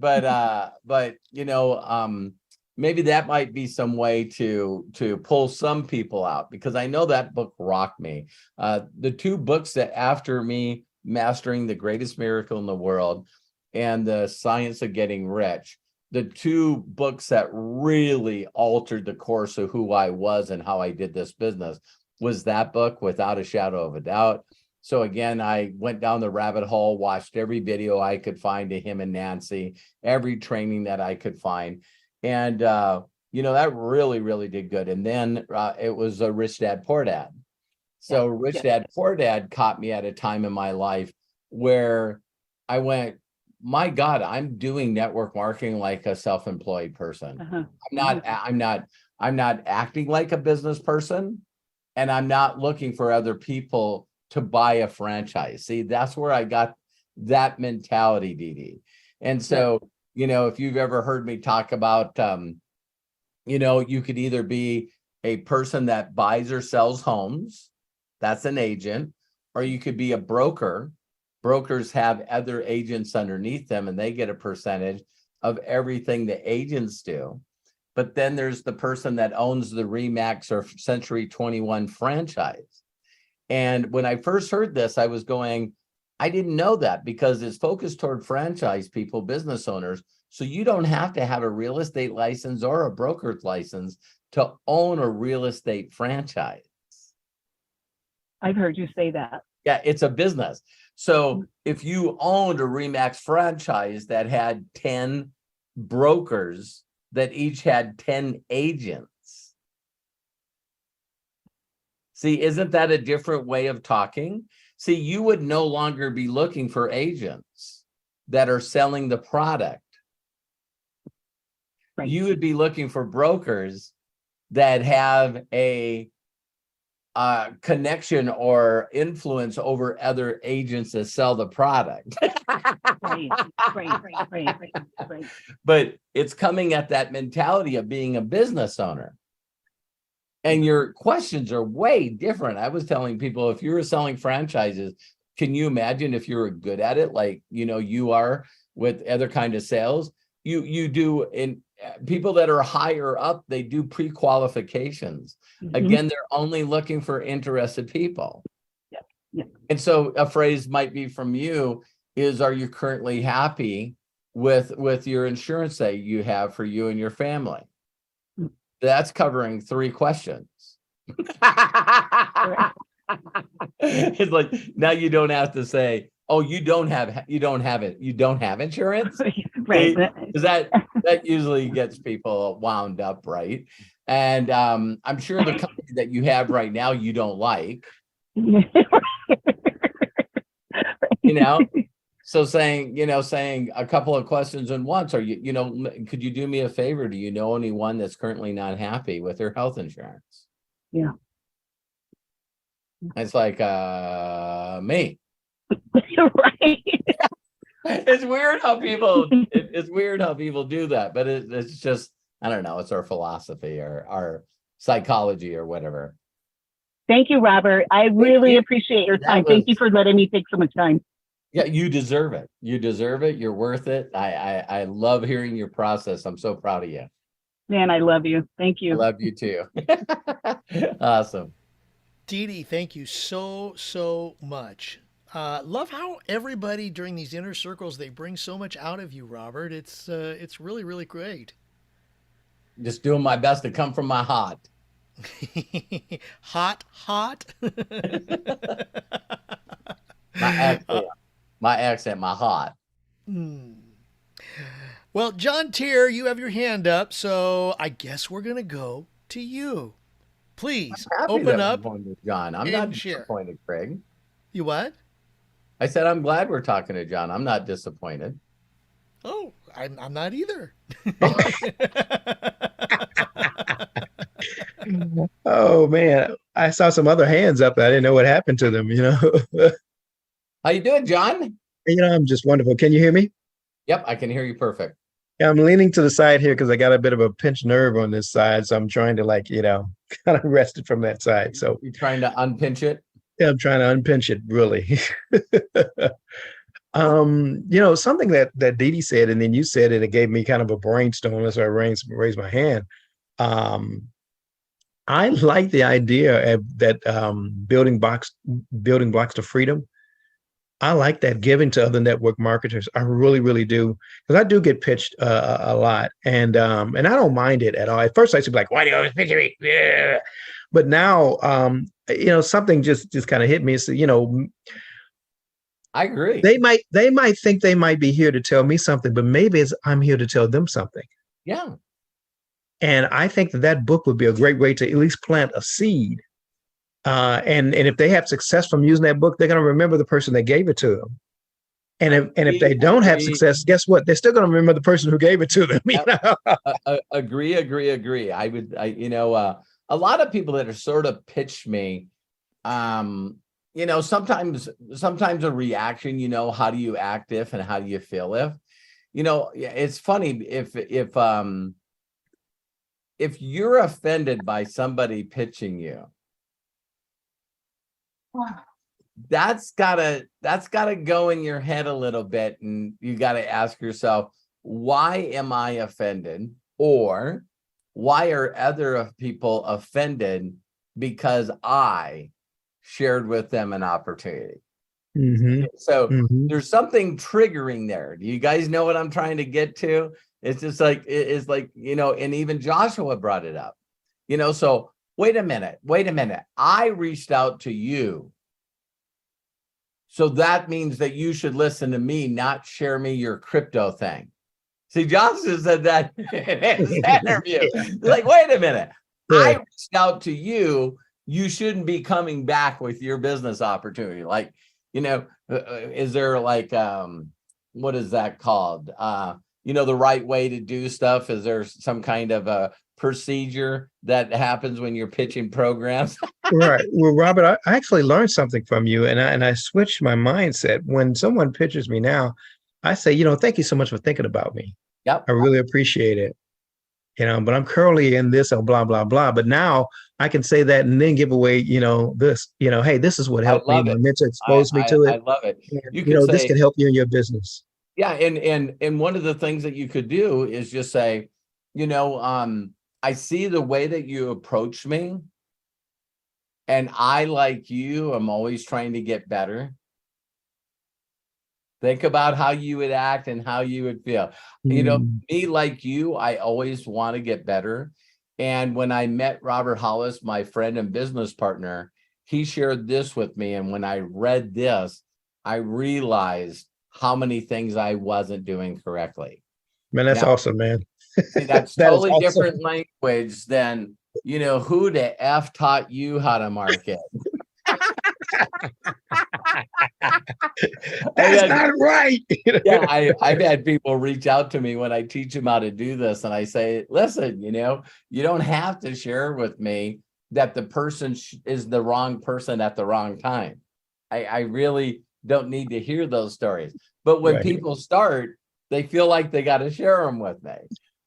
maybe that might be some way to pull some people out, because I know that book rocked me. The 2 books that after me, Mastering the Greatest Miracle in the World and The Science of Getting Rich, the 2 books that really altered the course of who I was and how I did this business was that book, without a shadow of a doubt. So again, I went down the rabbit hole, watched every video I could find to him and Nancy, every training that I could find. And, that really, really did good. And then it was a Rich Dad, Poor Dad. So Rich Dad, Poor Dad caught me at a time in my life where I went, my God, I'm doing network marketing like a self-employed person. I'm not acting like a business person, and I'm not looking for other people to buy a franchise. See, that's where I got that mentality, Dee Dee. And so, if you've ever heard me talk about, you could either be a person that buys or sells homes, that's an agent, or you could be a broker. Brokers have other agents underneath them, and they get a percentage of everything the agents do. But then there's the person that owns the Remax or Century 21 franchise. And when I first heard this, I was going, I didn't know that, because it's focused toward franchise people, business owners. So you don't have to have a real estate license or a broker's license to own a real estate franchise. I've heard you say that. Yeah, it's a business. So if you owned a Remax franchise that had 10 brokers that each had 10 agents, see, isn't that a different way of talking? See, you would no longer be looking for agents that are selling the product. Right. You would be looking for brokers that have a connection or influence over other agents that sell the product. Right. But it's coming at that mentality of being a business owner. And your questions are way different. I was telling people, if you were selling franchises, can you imagine if you were good at it, like, you are with other kind of sales? You do, in people that are higher up, they do pre-qualifications. Mm-hmm. Again, they're only looking for interested people. Yeah. And so a phrase might be from you is, are you currently happy with your insurance that you have for you and your family? That's covering 3 questions. It's like, now you don't have to say, oh, you don't have insurance. Right. Because that usually gets people wound up, right? And I'm sure the company that you have right now you don't like. So saying a couple of questions in once, or could you do me a favor? Do you know anyone that's currently not happy with their health insurance? Yeah. It's like me. Right. It's weird how people do that, but it's just, I don't know, it's our philosophy or our psychology or whatever. Thank you, Robert. I really appreciate your time. Thank you for letting me take so much time. Yeah, you deserve it. You deserve it. You're worth it. I love hearing your process. I'm so proud of you. Man, I love you. Thank you. I love you too. Awesome. Dee Dee, thank you so much. Love how everybody during these inner circles, they bring so much out of you, Robert. It's really, really great. Just doing my best to come from my heart. Hot. My accent, my heart. Well, John Tier, you have your hand up, so I guess we're going to go to you. Please open up, John. I'm not disappointed, Craig. You what? I said I'm glad we're talking to John. I'm not disappointed. Oh, I'm not either. Oh man, I saw some other hands up. I didn't know what happened to them, How you doing, John? I'm just wonderful. Can you hear me? Yep, I can hear you perfect. Yeah, I'm leaning to the side here because I got a bit of a pinched nerve on this side. So I'm trying to kind of rest it from that side. So You trying to unpinch it? yeah, I'm trying to unpinch it really. Something that Dee Dee said, and then you said it, it gave me kind of a brainstorm. So I raised my hand. I like the idea of that building blocks to freedom. I like that, giving to other network marketers. I really, really do, because I do get pitched a lot, and I don't mind it at all. At first, I used to be like, "Why do you always pitch me?" Yeah. But now, something just kind of hit me. So, I agree. they might think they might be here to tell me something, but maybe I'm here to tell them something. Yeah. And I think that book would be a great way to at least plant a seed. And if they have success from using that book, they're going to remember the person that gave it to them. And if they don't have success, guess what? They're still going to remember the person who gave it to them. Agree. A lot of people that are sort of pitched me, sometimes a reaction, how do you act if, and how do you feel if, it's funny if you're offended by somebody pitching you, that's gotta go in your head a little bit, and you got to ask yourself, why am I offended? Or why are other people offended because I shared with them an opportunity? Mm-hmm. So there's something triggering there. Do you guys know what I'm trying to get to? It's just like, it's like, and even Joshua brought it up, so wait a minute. I reached out to you. So that means that you should listen to me, not share me your crypto thing. See, Joshua said that in his interview. Like, wait a minute. Yeah. I reached out to you. You shouldn't be coming back with your business opportunity. Like, is there like, what is that called? The right way to do stuff? Is there some kind of a procedure that happens when you're pitching programs? Right. Well, Robert, I actually learned something from you, and I switched my mindset. When someone pitches me now, I say, thank you so much for thinking about me. Yep. I really appreciate it. But I'm currently in this or blah, blah, blah. But now I can say that and then give away, this, hey, this is what helped me. My mentor exposed me to it. I love it. And, you can say, this can help you in your business. Yeah. And one of the things that you could do is just say, I see the way that you approach me, and I, like you, I'm always trying to get better. Think about how you would act and how you would feel. Me, like you, I always want to get better. And when I met Robert Hollis, my friend and business partner, he shared this with me. And when I read this, I realized how many things I wasn't doing correctly. Man, that's awesome, man. See, that's totally awesome. Different language than, who the F taught you how to market? That's not right. Yeah, I've had people reach out to me when I teach them how to do this, and I say, listen, you don't have to share with me that the person is the wrong person at the wrong time. I really don't need to hear those stories. But when people start, they feel like they got to share them with me.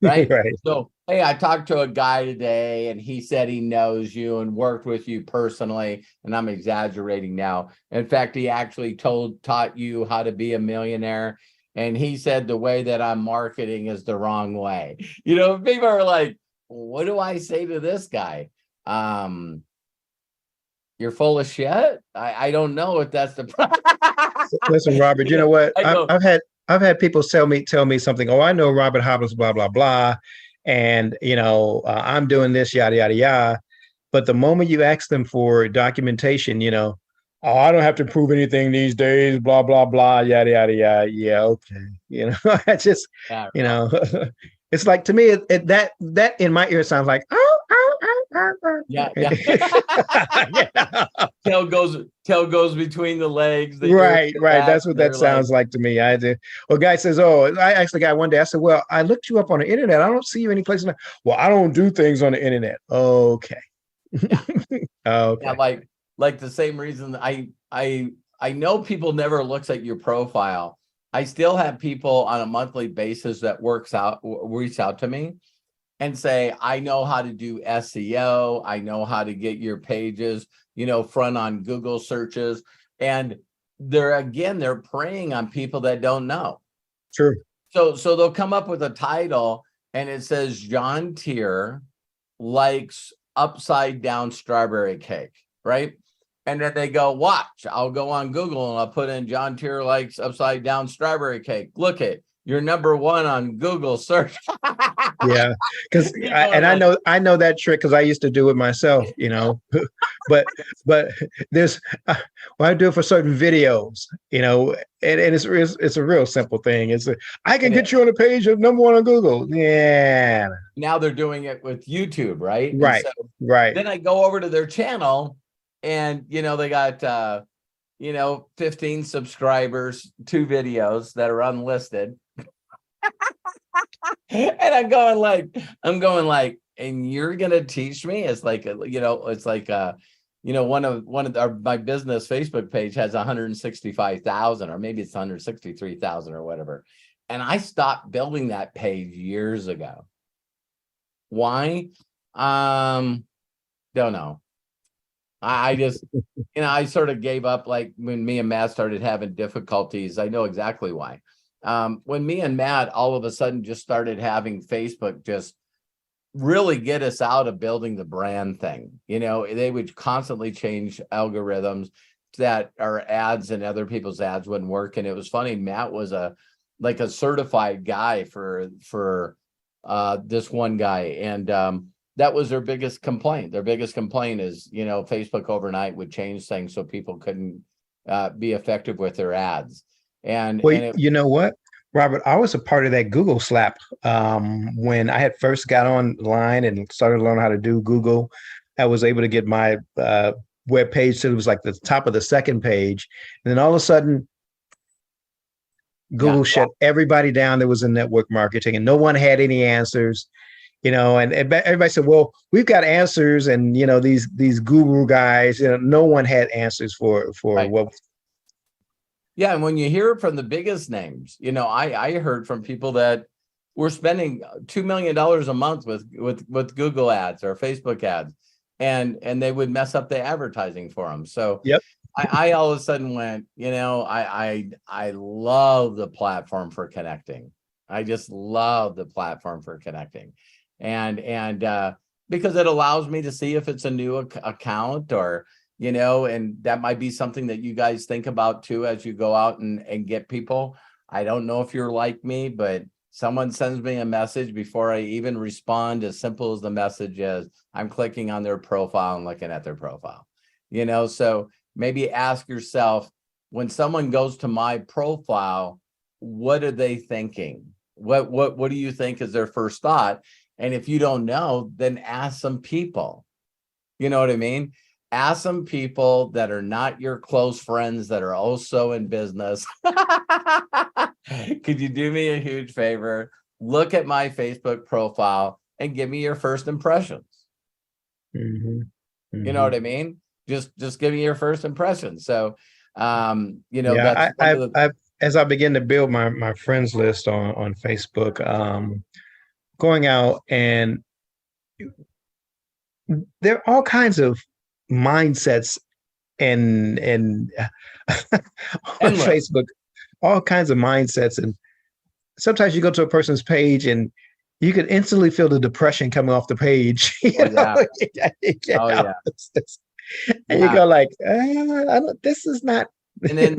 Right? So, hey, I talked to a guy today, and he said he knows you and worked with you personally, and I'm exaggerating now. In fact, he actually taught you how to be a millionaire, and he said the way that I'm marketing is the wrong way. People are like, what do I say to this guy? You're full of shit? I don't know if that's the Listen, Robert, you know what? I've had people tell me something. Oh, I know Robert Hollis, blah, blah, blah. And, I'm doing this, yada, yada, yada. But the moment you ask them for documentation, oh, I don't have to prove anything these days, blah, blah, blah, yada, yada, yada. Yeah, okay. I just, it's like, to me, that in my ear sounds like, yeah. Tail goes between the legs. Right. That's what that sounds like to me. I do. Well, guy says, oh, I actually got one day. I said, well, I looked you up on the internet. I don't see you any place. Well, I don't do things on the internet. Okay. Oh, okay. Yeah, like the same reason I know people never looks at your profile. I still have people on a monthly basis that reach out to me and say, I know how to do SEO. I know how to get your pages, front on Google searches. And they're preying on people that don't know. True. So they'll come up with a title and it says John Tier likes upside down strawberry cake, right? And then they go, watch, I'll go on Google and I'll put in John Tier likes upside down strawberry cake. Look it, you're number one on Google search. Yeah, because I know that trick because I used to do it myself, but there's I do it for certain videos, and it's a real simple thing. I can get you on a page of number one on Google. Yeah. Now they're doing it with YouTube, right? Right. Right. Then I go over to their channel and they got 15 subscribers, 2 videos that are unlisted. And I'm going like, and you're gonna teach me? It's like, one of my business Facebook page has 165,000, or maybe it's 163,000 or whatever. And I stopped building that page years ago. Why? Don't know. I just, I sort of gave up, like when me and Matt started having difficulties. I know exactly why. When me and Matt all of a sudden just started having Facebook just really get us out of building the brand thing, they would constantly change algorithms that our ads and other people's ads wouldn't work. And it was funny, Matt was a certified guy for this one guy. And that was their biggest complaint. Their biggest complaint is, Facebook overnight would change things so people couldn't be effective with their ads. And you know what, Robert, I was a part of that Google slap when I had first got online and started learning how to do Google. I was able to get my web page so it was like the top of the second page, and then all of a sudden Google shut everybody down that was in network marketing, and no one had any answers. And everybody said, well, we've got answers. And, these guru guys, no one had answers for right. What. Yeah. And when you hear it from the biggest names, I heard from people that were spending $2 million a month with Google ads or Facebook ads, and they would mess up the advertising for them. So yep. I all of a sudden went, I love the platform for connecting. I just love the platform for connecting. And because it allows me to see if it's a new account or, and that might be something that you guys think about too, as you go out and get people. I don't know if you're like me, but someone sends me a message before I even respond, as simple as the message is, I'm clicking on their profile and looking at their profile, so maybe ask yourself, when someone goes to my profile, what are they thinking? What do you think is their first thought? And if you don't know, then ask some people. You know what I mean? Ask some people that are not your close friends that are also in business. Could you do me a huge favor? Look at my Facebook profile and give me your first impressions. Mm-hmm. Mm-hmm. You know what I mean? Just give me your first impressions. So, yeah, as I begin to build my friends list on Facebook, going out, and there are all kinds of mindsets and on Facebook, all kinds of mindsets. And sometimes you go to a person's page and you can instantly feel the depression coming off the page. And you go like, this is not. And then,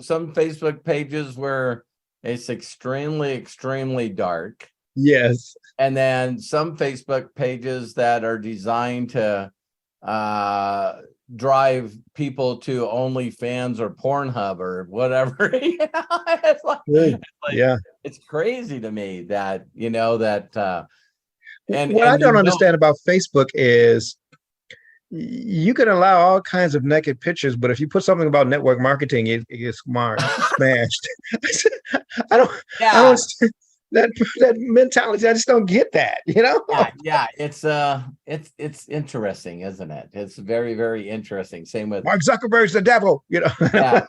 some Facebook pages where it's extremely, extremely dark. Yes. And then some Facebook pages that are designed to drive people to OnlyFans or Pornhub or whatever. It's like, yeah, it's crazy to me that, and what I don't understand about Facebook is you can allow all kinds of naked pictures, but if you put something about network marketing, it gets smashed. I don't. that mentality. I just don't get that, you know? Yeah. It's interesting, isn't it? It's very, very interesting. Same with Mark Zuckerberg's the devil, you know. yeah.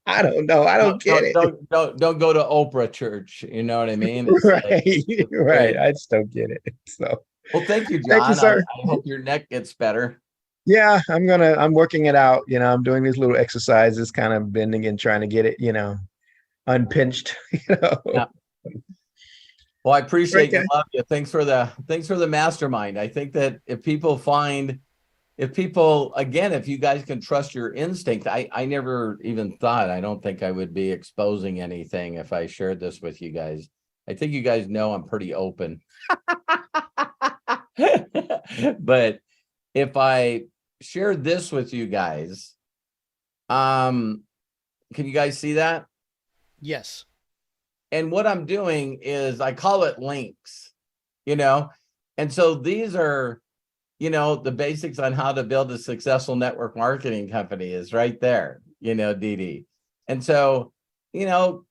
I don't know. I don't get it. Don't go to Oprah church. You know what I mean? It's Right, like, right. I just don't get it. So well, thank you, thank you, John. I sir. hope your neck gets better. Yeah, I'm working it out. You know, I'm doing these little exercises, kind of bending and trying to get it, you know, unpinched, you know. Yeah. Well, I Great appreciate you. guy. Love you. Thanks for the mastermind. I think that if people, again, if you guys can trust your instinct, I never even thought, I don't think I would be exposing anything if I shared this with you guys. I think you guys know I'm pretty open. But if I share this with you guys, can you guys see that? Yes. And what I'm doing is I call it links, you know? And so these are, you know, the basics on how to build a successful network marketing company is right there, you know, Dee. And so, you know,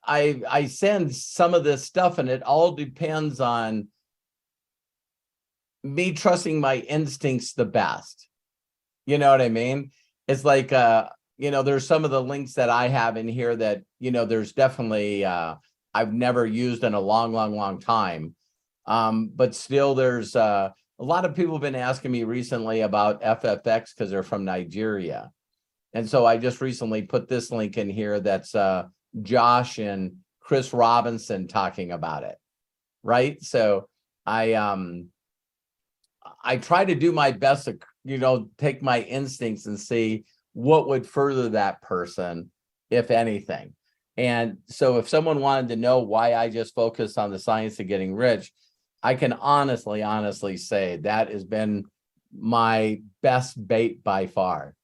I send some of this stuff, and it all depends on me trusting my instincts the best. You know what I mean? It's like, you know, there's some of the links that I have in here that, you know, there's definitely, I've never used in a long time. But still there's, a lot of people have been asking me recently about FFX because they're from Nigeria. And so I just recently put this link in here that's, Josh and Chris Robinson talking about it. Right. So I try to do my best to, you know, take my instincts and see what would further that person, if anything. And so if someone wanted to know why I just focus on the science of getting rich, I can honestly say that has been my best bait by far.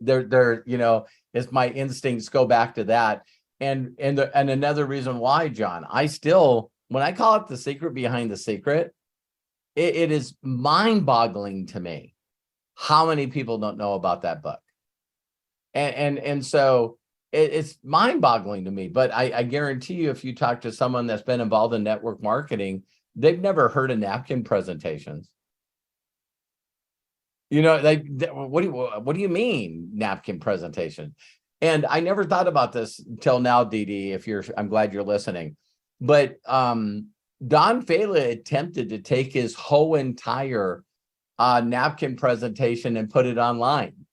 There, you know, is my instincts go back to that. And another reason why, John, I still, when I call it the secret behind the secret, it is mind-boggling to me how many people don't know about that book. And so it's mind-boggling to me. But I guarantee you, if you talk to someone that's been involved in network marketing, they've never heard of napkin presentations. You know, what do you mean napkin presentation? And I never thought about this until now, Dee. I'm glad you're listening. But Don Fela attempted to take his whole entire napkin presentation and put it online.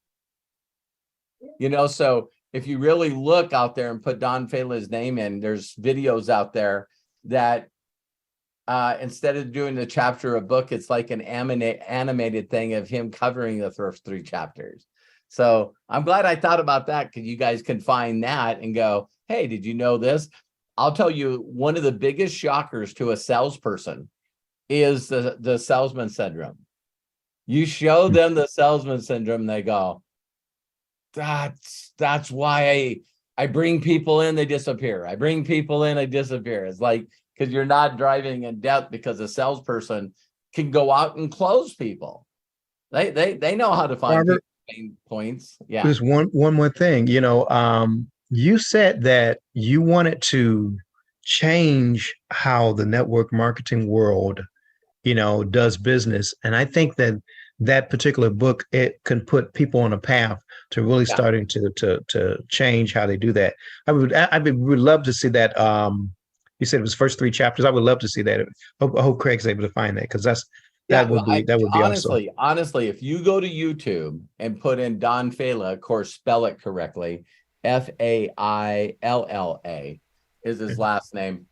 You know, so if you really look out there and put Don Fela's name in, there's videos out there that instead of doing the chapter of book, it's like an animated thing of him covering the first 3 chapters. So I'm glad I thought about that, because you guys can find that and go, hey, did you know this? I'll tell you, one of the biggest shockers to a salesperson is the salesman syndrome. You show them the salesman syndrome, they go, that's why I bring people in, they disappear. I bring people in, they disappear. It's like, because you're not driving in depth, because a salesperson can go out and close people. They know how to find pain points. Yeah. There's one more thing. You know, you said that you wanted to change how the network marketing world, you know, does business. And I think that particular book, it can put people on a path to really starting to change how they do that. I would love to see that. You said it was first 3 chapters. I would love to see that. I hope Craig's able to find that, because that would be honestly, awesome. Honestly, if you go to YouTube and put in Don Fela, of course, spell it correctly, Failla is his last name.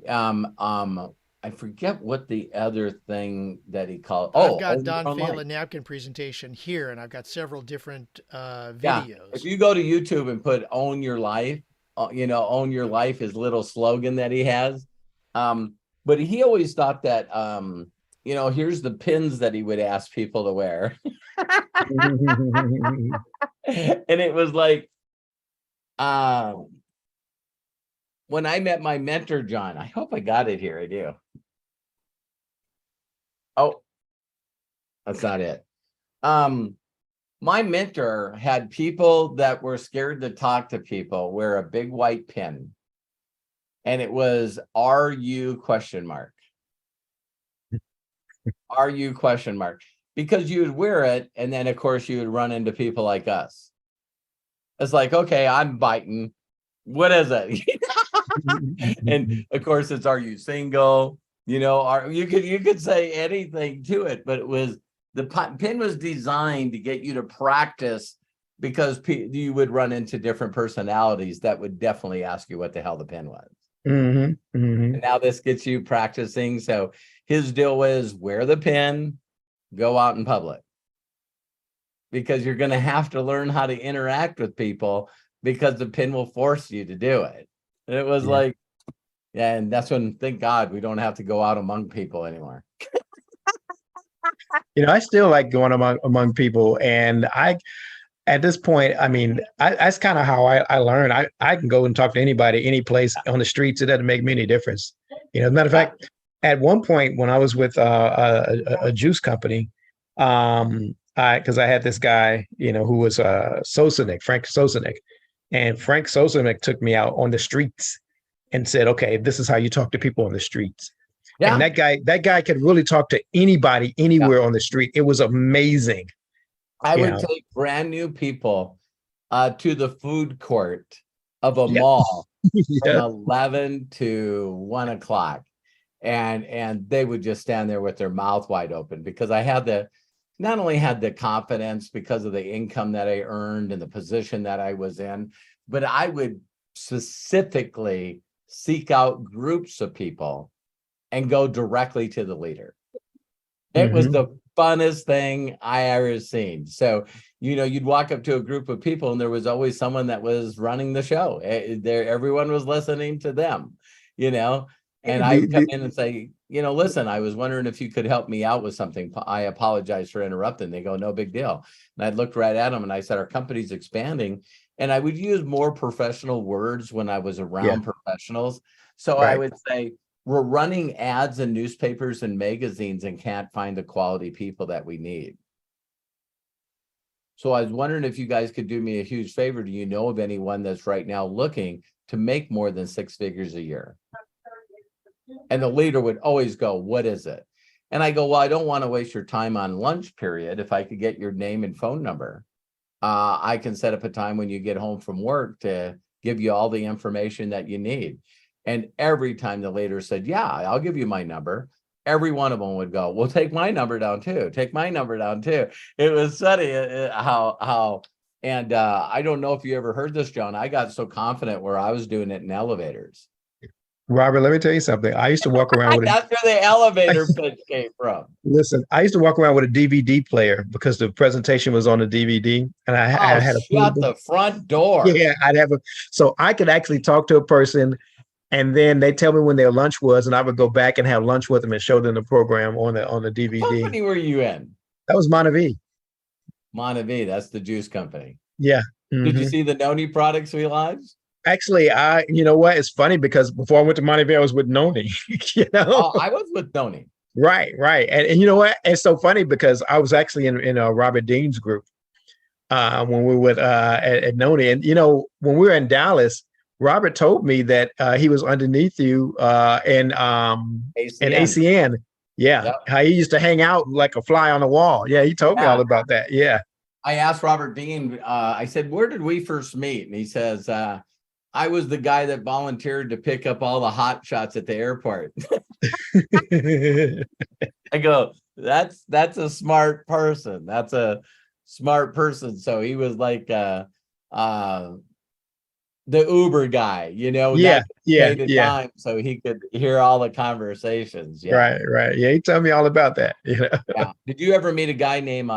I forget what the other thing that he called. I've got Don Fela napkin presentation here, and I've got several different videos. Yeah. If you go to YouTube and put "Own Your Life," you know, "Own Your Life," his little slogan that he has. But he always thought that, you know, here's the pins that he would ask people to wear. And it was like, when I met my mentor, John, I hope I got it here. I do. Oh, that's not it. My mentor had people that were scared to talk to people wear a big white pin. and it was "Are you?" question mark. Are you question mark? Because you would wear it, and then of course you would run into people like us. It's like, okay, I'm biting. What is it? And of course, it's "Are you single?" You know, you could say anything to it, but it was the pin was designed to get you to practice, because you would run into different personalities that would definitely ask you what the hell the pin was. And now this gets you practicing. So his deal was wear the pin, go out in public, because you're going to have to learn how to interact with people, because the pin will force you to do it. And it was like, yeah, and that's when, thank God, we don't have to go out among people anymore. You know, I still like going among people, and at this point, I mean, that's kind of how I learn. I can go and talk to anybody, any place on the streets. It doesn't make me any difference. You know, as a matter of fact, at one point when I was with a juice company, because I had this guy, you know, who was Frank Sosenick, and Frank Sosenick took me out on the streets and said, "Okay, this is how you talk to people on the streets." Yeah. And that guy could really talk to anybody, anywhere on the street. It was amazing. I would take brand new people to the food court of a mall from 11 to 1 o'clock. And they would just stand there with their mouth wide open, because I had not only had the confidence because of the income that I earned and the position that I was in, but I would specifically seek out groups of people and go directly to the leader. It was the funnest thing I ever seen. So, you know, you'd walk up to a group of people and there was always someone that was running the show. Everyone was listening to them, you know, and I would come in and say, you know, listen, I was wondering if you could help me out with something. I apologize for interrupting. They go, no big deal. And I looked right at them and I said, our company's expanding. And I would use more professional words when I was around professionals. So I would say, we're running ads in newspapers and magazines and can't find the quality people that we need. So I was wondering if you guys could do me a huge favor. Do you know of anyone that's right now looking to make more than 6 figures a year? And the leader would always go, what is it? And I go, well, I don't want to waste your time on lunch period. If I could get your name and phone number, I can set up a time when you get home from work to give you all the information that you need. And every time the leader said, yeah, I'll give you my number, every one of them would go, well, take my number down too. Take my number down too. It was funny how, and I don't know if you ever heard this, John. I got so confident where I was doing it in elevators. Robert, let me tell you something. I used to walk around with that's where the elevator pitch came from. Listen, I used to walk around with a DVD player because the presentation was on the DVD, and I had a shut the front door. Yeah, so I could actually talk to a person, and then they tell me when their lunch was, and I would go back and have lunch with them and show them the program on the DVD. What company were you in? That was Montevideo. Montevideo, that's the juice company. Yeah. Did you see the Noni products we launched? Actually, you know what? It's funny because before I went to Montevideo, I was with Noni. You know, I was with Noni. Right. And you know what? It's so funny because I was actually in Robert Dean's group when we were at Noni. And, you know, when we were in Dallas, Robert told me that he was underneath you in ACN. Yeah. Yep. How he used to hang out like a fly on the wall. Yeah. He told me all about that. Yeah. I asked Robert Dean, I said, where did we first meet? And he says, I was the guy that volunteered to pick up all the hot shots at the airport. I go, that's a smart person. That's a smart person. So he was like the Uber guy, you know? Yeah. Time so he could hear all the conversations. Yeah. Right. Yeah. He told me all about that. You know? Yeah. Did you ever meet a guy named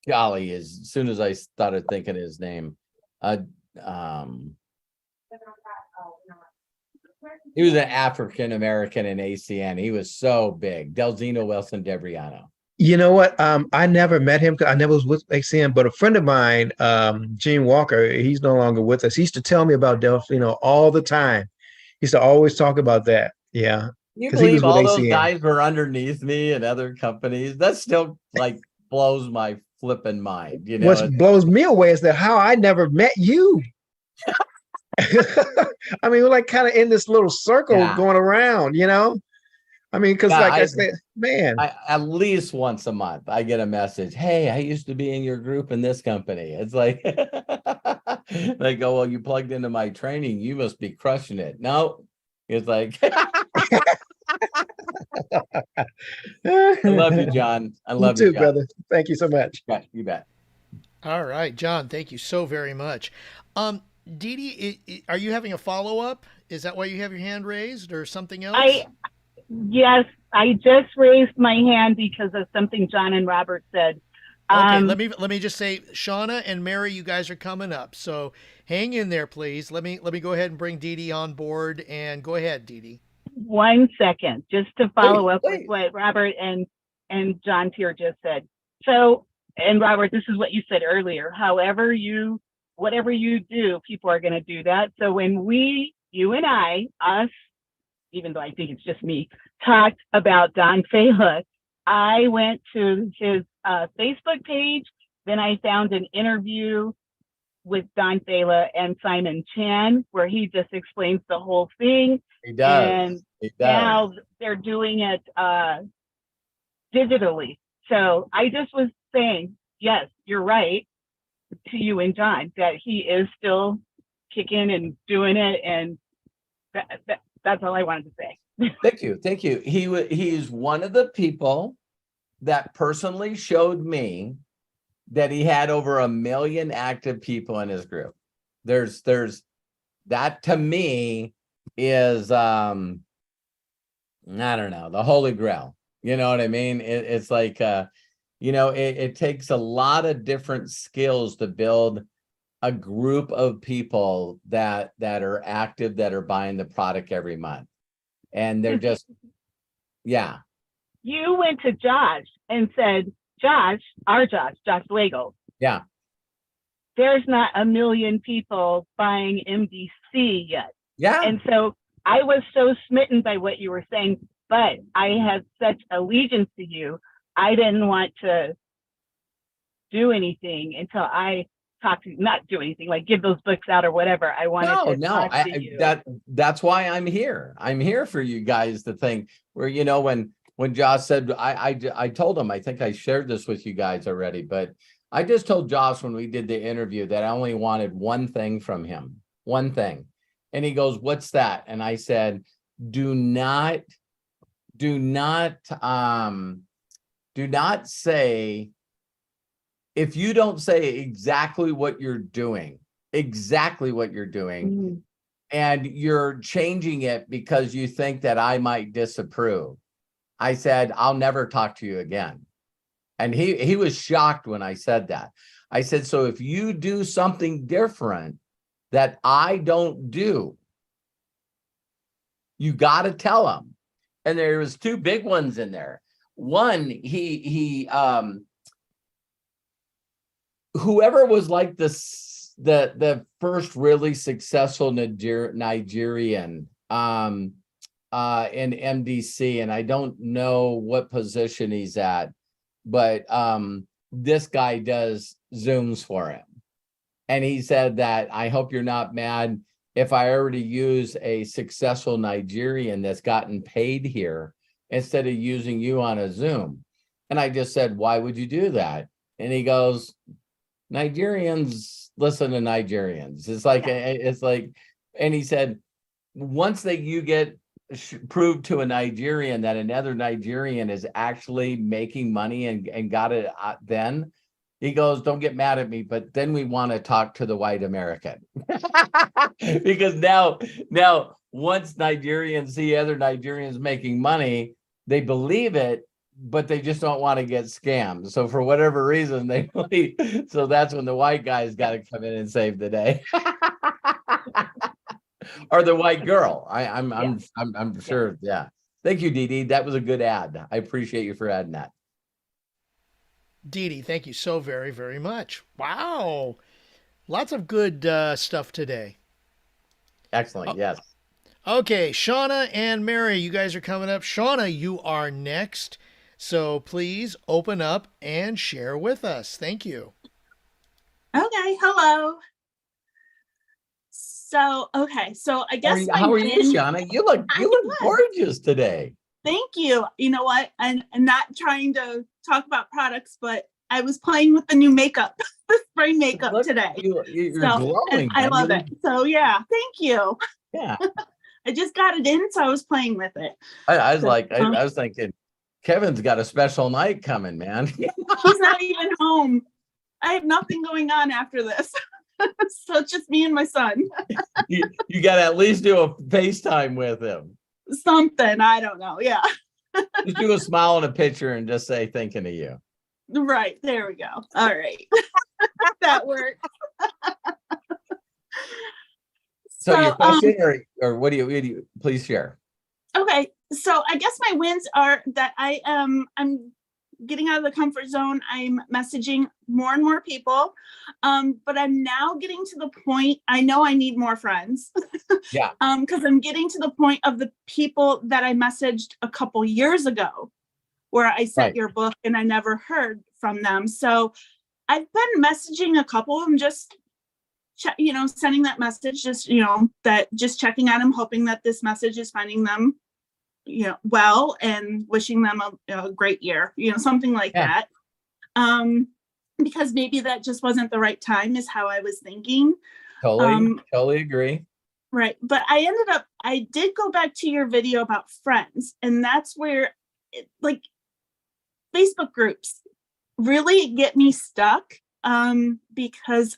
golly, as soon as I started thinking his name, he was an African American in ACN. He was so big. Delzino Wilson Debriano. You know what? I never met him because I never was with ACN, but a friend of mine, Gene Walker, he's no longer with us. He used to tell me about Delzino all the time. He used to always talk about that. Yeah. You believe all those guys were underneath me in other companies? That still like blows my flipping mind. You know, what blows me away is that how I never met you. I mean, we're like kind of in this little circle going around, you know? I mean, because like I said, man. At least once a month, I get a message. Hey, I used to be in your group in this company. It's like, they go, well, you plugged into my training. You must be crushing it. No, it's like, I love you, John. I love you, too, John. brother. Thank you so much. Yeah, you bet. All right, John, thank you so very much. Dee Dee, are you having a follow-up? Is that why you have your hand raised or something else? Yes, I just raised my hand because of something John and Robert said. Okay, let me just say, Shauna and Mary, you guys are coming up, so hang in there, please. Let me go ahead and bring Dee Dee on board, and go ahead, Dee Dee. 1 second, just to follow up with what Robert and John Tier just said. So, and Robert, this is what you said earlier. Whatever you do, people are going to do that. So when you and us, even though I think it's just me, talked about Don Fela, I went to his Facebook page. Then I found an interview with Don Fela and Simon Chan, where he just explains the whole thing. He does. And now they're doing it digitally. So I just was saying, yes, you're right, to you and John, that he is still kicking and doing it. And that's all I wanted to say. Thank you. He's one of the people that personally showed me that he had over 1 million active people in his group. There's that, to me, is I don't know, the holy grail. You know what I mean? It's like it takes a lot of different skills to build a group of people that are active, that are buying the product every month. And they're just, yeah. You went to Josh and said, Josh Lego. Yeah. There's not 1 million people buying MDC yet. Yeah. And so I was so smitten by what you were saying, but I had such allegiance to you. I didn't want to do anything until I talk to you, not do anything, like give those books out or whatever. I wanted to talk to you. That's why I'm here. I'm here for you guys to think, where, when Josh said, I told him, I think I shared this with you guys already, but I just told Josh when we did the interview that I only wanted one thing from him, one thing. And he goes, what's that? And I said, do not say, if you don't say exactly what you're doing, Mm-hmm. and you're changing it because you think that I might disapprove. I said, I'll never talk to you again. And he was shocked when I said that. I said, so if you do something different that I don't do, you got to tell him. And there was 2 big ones in there. One, whoever was like the first really successful Nigerian in MDC, and I don't know what position he's at, but this guy does Zooms for him. And he said that, I hope you're not mad if I already use a successful Nigerian that's gotten paid here instead of using you on a Zoom. And I just said, why would you do that? And he goes, Nigerians listen to Nigerians. It's like, and he said, once you get proved to a Nigerian that another Nigerian is actually making money and got it, then he goes, don't get mad at me, but then we want to talk to the white American. Because now once Nigerians see other Nigerians making money, they believe it, but they just don't want to get scammed. So for whatever reason, they believe. So that's when the white guy's got to come in and save the day. Or the white girl. I'm sure. Yeah. Thank you, Dee Dee. That was a good ad. I appreciate you for adding that. Dee Dee, thank you so very, very much. Wow. Lots of good stuff today. Excellent. Yes. Okay. Shauna and Mary, you guys are coming up. Shauna, you are next. So please open up and share with us. Thank you. Okay. Hello. So, okay. So I guess How are you, Shauna? You look gorgeous today. Thank you. You know what? I'm not trying to talk about products, but I was playing with the new makeup, the spray makeup today. You're so, glowing. I love it. So yeah, thank you. Yeah. I just got it in, so I was playing with it. I was thinking, Kevin's got a special night coming, man. He's not even home. I have nothing going on after this. So it's just me and my son. you got to at least do a FaceTime with him. Something. I don't know. Yeah. Just do a smile and a picture and just say thinking of you. Right. There we go. All right. That works. So your question or what do you please share? Okay. So I guess my wins are that I'm getting out of the comfort zone. I'm messaging more and more people. But I'm now getting to the point, I know I need more friends. Yeah. Because I'm getting to the point of the people that I messaged a couple years ago where I sent your book and I never heard from them. So I've been messaging a couple of them, just sending that message, just checking on them, hoping that this message is finding them well, and wishing them a great year, something like that. Because maybe that just wasn't the right time, is how I was thinking. Totally agree. Right. But I did go back to your video about friends, and that's where Facebook groups really get me stuck. Because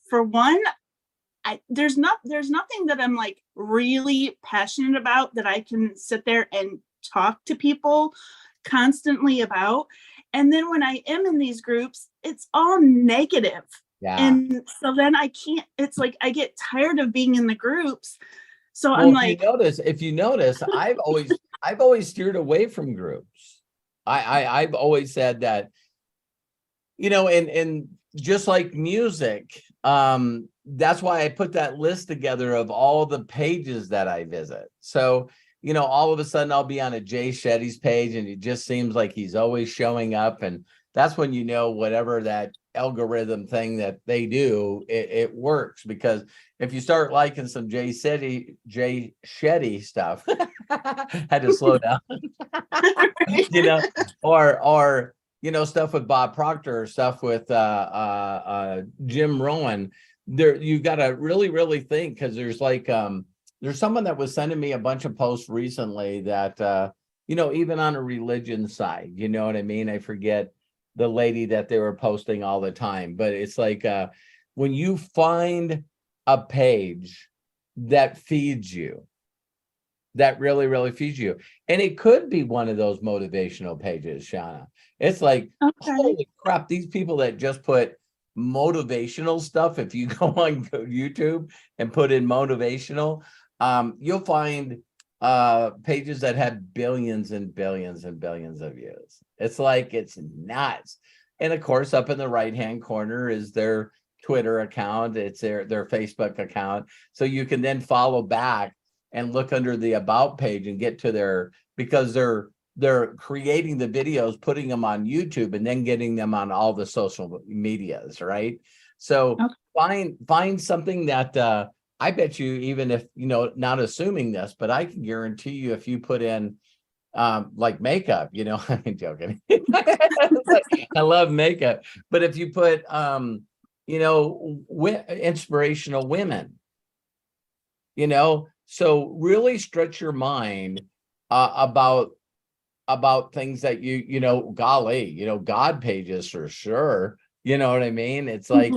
for one, there's nothing that I'm like really passionate about that I can sit there and talk to people constantly about. And then when I am in these groups, it's all negative. Yeah. And so then I can't, it's like I get tired of being in the groups. So I'm like, if you notice, I've always steered away from groups. I've always said that, and just like music, that's why I put that list together of all the pages that I visit. So, all of a sudden I'll be on a Jay Shetty's page and it just seems like he's always showing up. And that's when, whatever that algorithm thing that they do, it works. Because if you start liking some Jay Shetty stuff, had to slow down, or stuff with Bob Proctor, or stuff with Jim Rohn, there you got to really think, because there's someone that was sending me a bunch of posts recently that even on a religion side, you know what I mean? I forget the lady that they were posting all the time, but it's like when you find a page that feeds you, that really feeds you, and it could be one of those motivational pages, Shauna. It's like, holy crap, these people that just put motivational stuff, if you go on YouTube and put in motivational, you'll find pages that have billions and billions and billions of views. It's like, it's nuts. And of course, up in the right hand corner is their Twitter account, it's their Facebook account, so you can then follow back and look under the about page and get to because they're creating the videos, putting them on YouTube, and then getting them on all the social medias, right? So find something that I bet you, even if, not assuming this, but I can guarantee you, if you put in like makeup, I'm joking. I love makeup. But if you put, inspirational women, so really stretch your mind about things that God pages for sure. You know what I mean? It's like,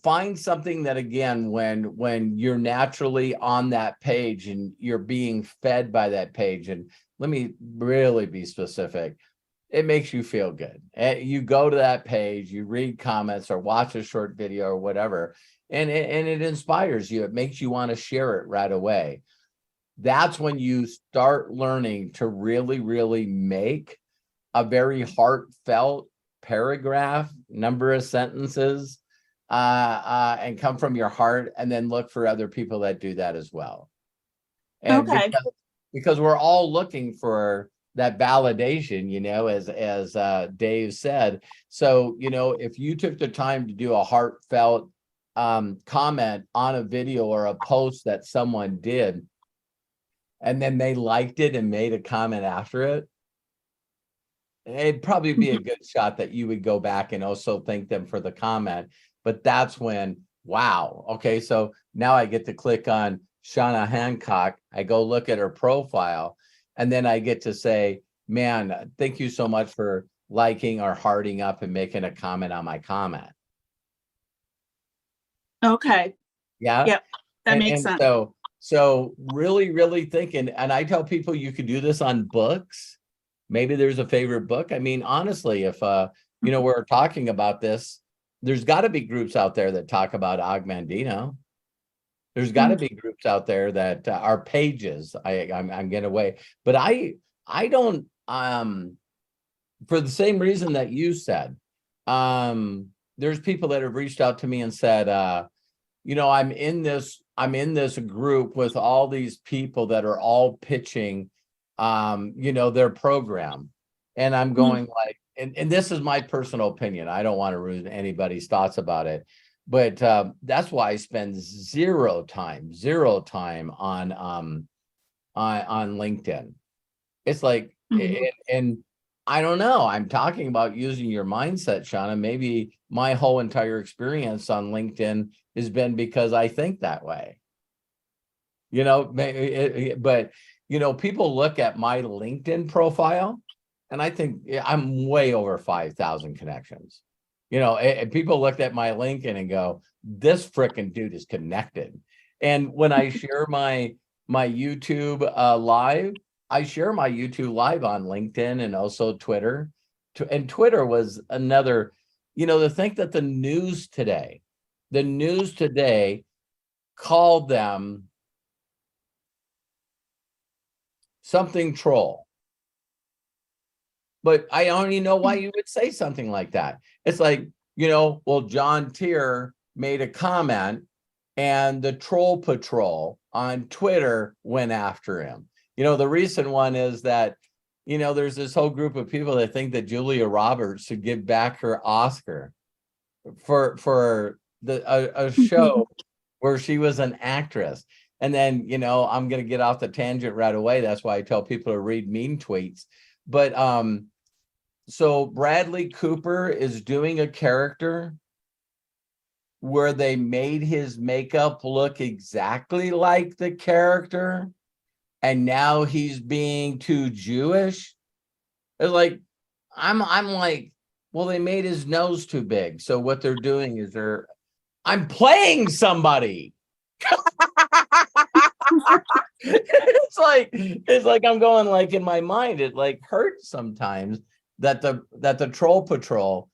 find something that, again, when you're naturally on that page and you're being fed by that page, and let me really be specific, it makes you feel good. You go to that page, you read comments or watch a short video or whatever, and it inspires you. It makes you want to share it right away. That's when you start learning to really make a very heartfelt paragraph, number of sentences, and come from your heart, and then look for other people that do that as well. And because we're all looking for that validation, as Dave said. So, if you took the time to do a heartfelt comment on a video or a post that someone did, and then they liked it and made a comment after it, it'd probably be a good shot that you would go back and also thank them for the comment. But that's when, wow, okay, so now I get to click on Shauna Hancock. I go look at her profile, and then I get to say, man, thank you so much for liking or hearting up and making a comment on my comment. Okay. Yeah. Yep. That makes sense. So really, really thinking, and I tell people you could do this on books. Maybe there's a favorite book. I mean, honestly, if we're talking about this, there's got to be groups out there that talk about Og Mandino. There's got to be groups out there that are pages. I'm getting away, but I don't. For the same reason that you said, there's people that have reached out to me and said, I'm in this group with all these people that are all pitching, their program. And I'm going like, and this is my personal opinion. I don't want to ruin anybody's thoughts about it, but that's why I spend zero time on LinkedIn. It's like, and I don't know. I'm talking about using your mindset, Shauna. Maybe my whole entire experience on LinkedIn has been because I think that way. But people look at my LinkedIn profile, and I think I'm way over 5,000 connections. And people look at my LinkedIn and go, "This frickin' dude is connected." And when I share my YouTube live. I share my YouTube live on LinkedIn and also Twitter. And Twitter was another, to think that the news today called them something troll. But I already know why you would say something like that. It's like, John Tier made a comment and the Troll Patrol on Twitter went after him. The recent one is that, there's this whole group of people that think that Julia Roberts should give back her Oscar for a show where she was an actress. And then, I'm going to get off the tangent right away. That's why I tell people to read mean tweets. But so Bradley Cooper is doing a character where they made his makeup look exactly like the character. And now he's being too Jewish. It's like, I'm like, well, they made his nose too big. So what they're doing is I'm playing somebody. It's like I'm going like in my mind, it like hurts sometimes that the Troll Patrol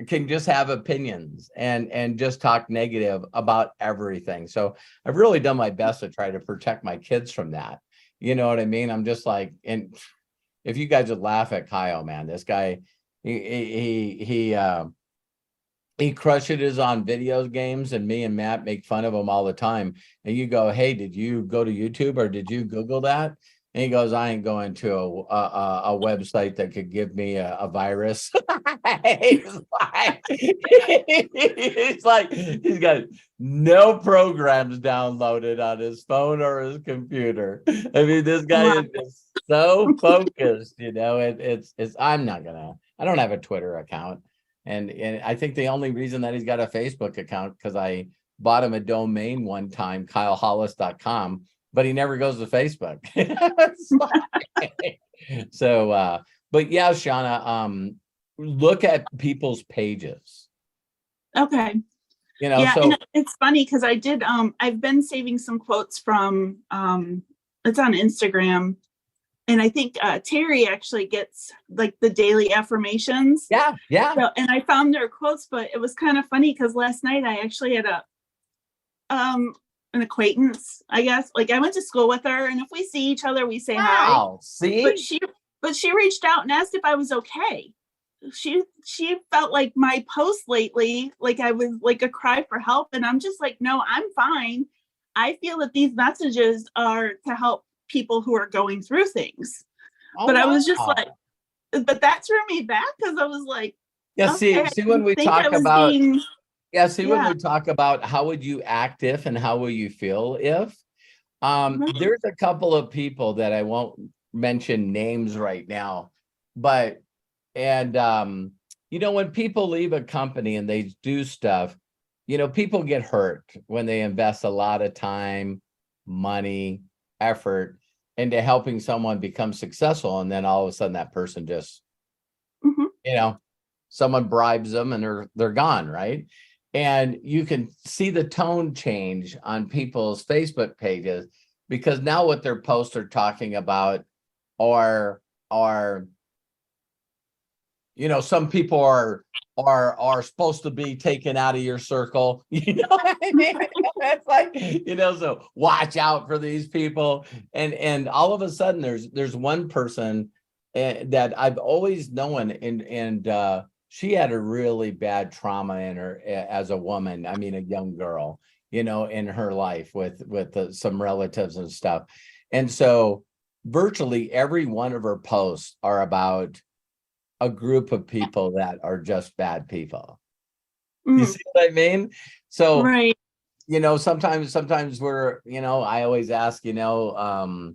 can just have opinions and just talk negative about everything. So I've really done my best to try to protect my kids from that. You know what I mean? I'm just like, and if you guys would laugh at Kyle, man, this guy, he crushes on video games, and me and Matt make fun of him all the time. And you go, "Hey, did you go to YouTube or did you Google that?" And he goes, "I ain't going to a website that could give me a virus." He's like, he's got no programs downloaded on his phone or his computer. I mean, this guy is just so focused, it's I don't have a Twitter account. And I think the only reason that he's got a Facebook account, because I bought him a domain one time, kylehollis.com, but he never goes to Facebook. So, but yeah, Shauna, look at people's pages. Okay. So and it's funny because I did, I've been saving some quotes from, it's on Instagram. And I think Terry actually gets like the daily affirmations. Yeah. So, and I found their quotes, but it was kind of funny because last night I actually had an acquaintance, I guess. Like I went to school with her, and if we see each other, we say hi. See? But she reached out and asked if I was okay. She felt like my post lately, like I was like a cry for help. And I'm just like, no, I'm fine. I feel that these messages are to help people who are going through things. But I was just like, but that threw me back because I was like, yeah, okay, see when we talk about Yeah, see, when Yeah. we talk about how would you act if and how will you feel if, there's a couple of people that I won't mention names right now, but when people leave a company and they do stuff, people get hurt when they invest a lot of time, money, effort into helping someone become successful, and then all of a sudden that person just, Mhm. someone bribes them and they're gone, right? And you can see the tone change on people's Facebook pages, because now what their posts are talking about are some people are supposed to be taken out of your circle. You know what I mean? It's like, so watch out for these people. And all of a sudden there's one person that I've always known, and she had a really bad trauma in her as a woman. I mean, a young girl, in her life with some relatives and stuff. And so virtually every one of her posts are about a group of people that are just bad people. You see what I mean? So, Right. sometimes we're, I always ask, for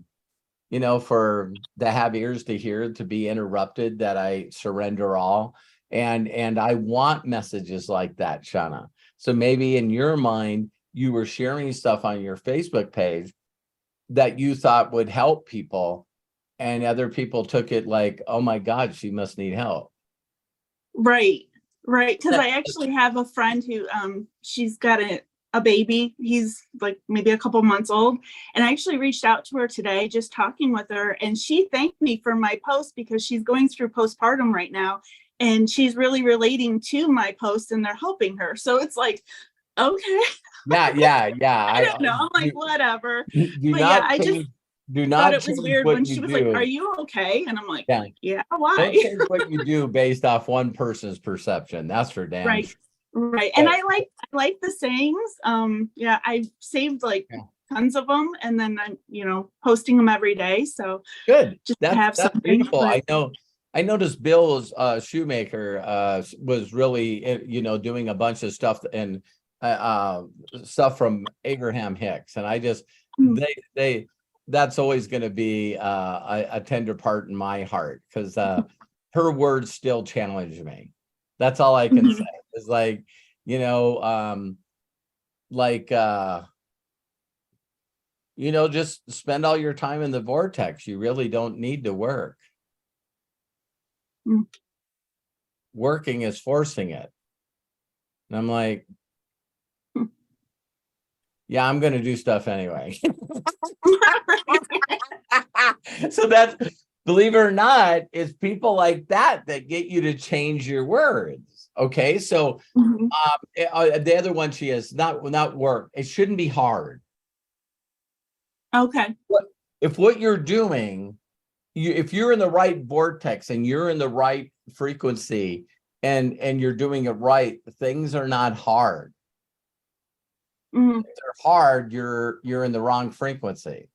the have ears to hear, to be interrupted, that I surrender all. And I want messages like that, Shauna. So maybe in your mind, you were sharing stuff on your Facebook page that you thought would help people, and other people took it like, oh my God, she must need help. Right. Because I actually have a friend who she's got a baby. He's like maybe a couple months old. And I actually reached out to her today, just talking with her. And she thanked me for my post because she's going through postpartum right now. And she's really relating to my post, and they're helping her. So it's like, okay. Yeah. I don't know. I'm like, whatever. Do But not yeah, I just do thought not it was change weird what when you she was do. like, "Are you okay?" And I'm like, Yeah. "Yeah, Don't why?" change what you do based off one person's perception. That's for damn Right. sure. Right. And I like the sayings. Yeah, I saved like tons of them, and then I'm, posting them every day. So Good. just to have That's something. beautiful. But I noticed Bill's shoemaker was really, doing a bunch of stuff and stuff from Abraham Hicks. And I just, that's always going to be a tender part in my heart, because her words still challenge me. That's all I can say. It's like, just spend all your time in the vortex. You really don't need to work. Working is forcing it. And I'm like, yeah, I'm going to do stuff anyway. So that's, believe it or not, it's people like that get you to change your words. Okay. So the other one she is not work. It shouldn't be hard. okay. If what you're doing, if you're in the right vortex and you're in the right frequency and you're doing it right, things are not hard. If they're hard, you're in the wrong frequency.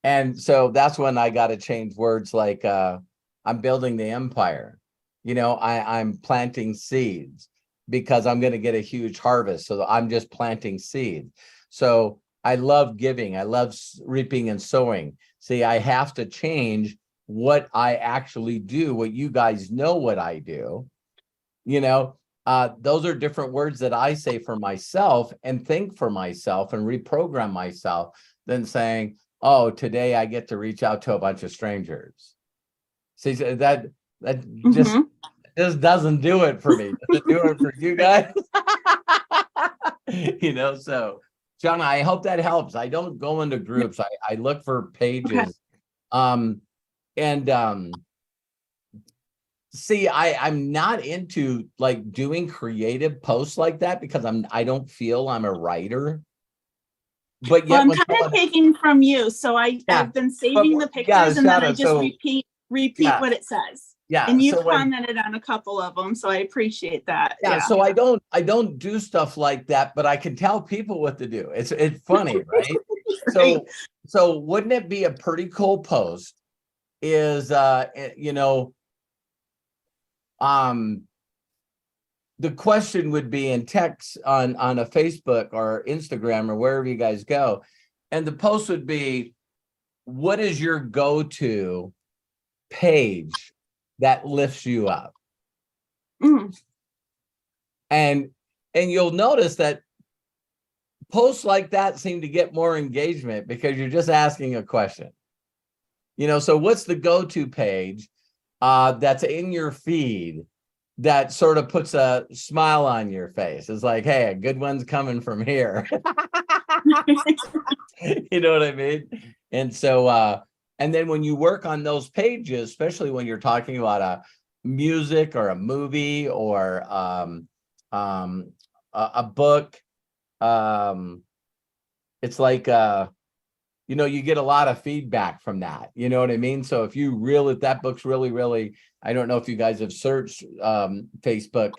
And so that's when I got to change words, like I'm building the empire. I'm planting seeds because I'm going to get a huge harvest. So I'm just planting seeds. So I love giving. I love reaping and sowing. See, I have to change what I actually do, what you guys know what I do. Those are different words that I say for myself and think for myself and reprogram myself than saying, oh, today I get to reach out to a bunch of strangers. See, that just doesn't do it for me. Does it do it for you guys? So John, I hope that helps. I don't go into groups. I look for pages. See, I'm not into like doing creative posts like that because I don't feel I'm a writer. But yet, I'm kind of taking from you, so I've been saving the pictures, and then I just repeat what it says. Yeah, and you commented on a couple of them, so I appreciate that. Yeah, so I don't do stuff like that, but I can tell people what to do. It's funny, right? Right. So wouldn't it be a pretty cool post? Is the question would be in text on a Facebook or Instagram or wherever you guys go. And the post would be, what is your go-to page that lifts you up? Mhm. And you'll notice that posts like that seem to get more engagement because you're just asking a question. So what's the go-to page that's in your feed that sort of puts a smile on your face? It's like, hey, a good one's coming from here. You know what I mean? And so, and then when you work on those pages, especially when you're talking about a music or a movie or a book, it's like, you get a lot of feedback from that. You know what I mean? So if that book's really, really, I don't know if you guys have searched Facebook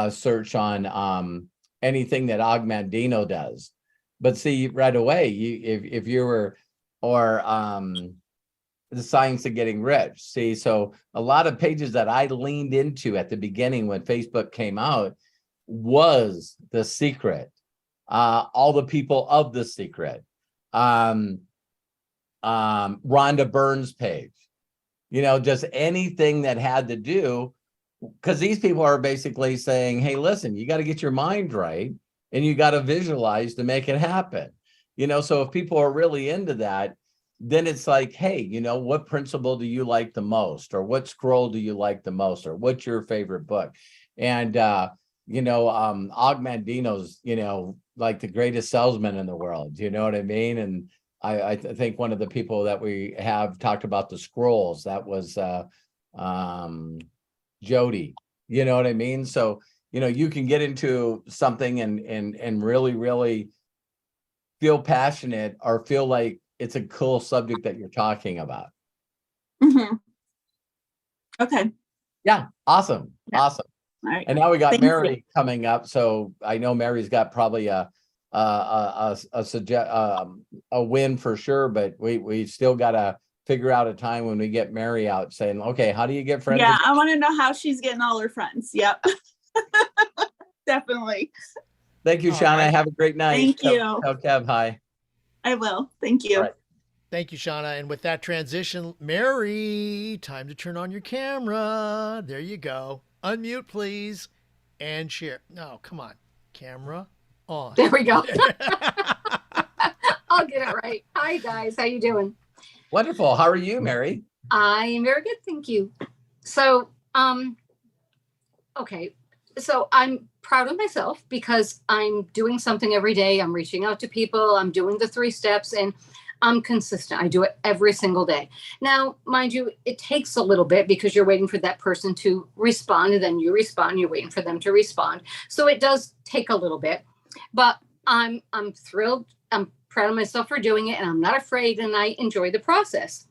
search on anything that Og Mandino does, but see right away, if you were, or The Science of Getting Rich. See, so a lot of pages that I leaned into at the beginning when Facebook came out was The Secret, All the People of The Secret, Rhonda Byrne's page, just anything that had to do, because these people are basically saying, hey, listen, you got to get your mind right and you got to visualize to make it happen. So if people are really into that, then it's like, hey, what principle do you like the most? Or what scroll do you like the most? Or what's your favorite book? And, Og Mandino's, like the greatest salesman in the world. You know what I mean? And I think one of the people that we have talked about the scrolls, that was Jody. You know what I mean? So, you can get into something and really, really feel passionate or feel like it's a cool subject that you're talking about. Mm-hmm. Okay. Yeah. Awesome. Yeah. Awesome. All right. And now we got Thank Mary you. coming up. So I know Mary's got probably a win for sure, but we still got to figure out a time when we get Mary out saying, okay, how do you get friends? Yeah, I want to know how she's getting all her friends. Yep. Definitely. Thank you, Shauna. Right. Have a great night. Thank you. Tell Kev hi. I will. Thank you. All right. Thank you, Shauna. And with that transition, Mary, time to turn on your camera. There you go. Unmute, please, and share. No, come on. Camera on. There we go. I'll get it right. Hi, guys. How you doing? Wonderful. How are you, Mary? I am very good. Thank you. So, okay. So I'm proud of myself because I'm doing something every day. I'm reaching out to people. I'm doing the 3 steps and I'm consistent. I do it every single day. Now, mind you, it takes a little bit because you're waiting for that person to respond, and then you respond, you're waiting for them to respond. So it does take a little bit, but I'm thrilled. I'm proud of myself for doing it, and I'm not afraid, and I enjoy the process.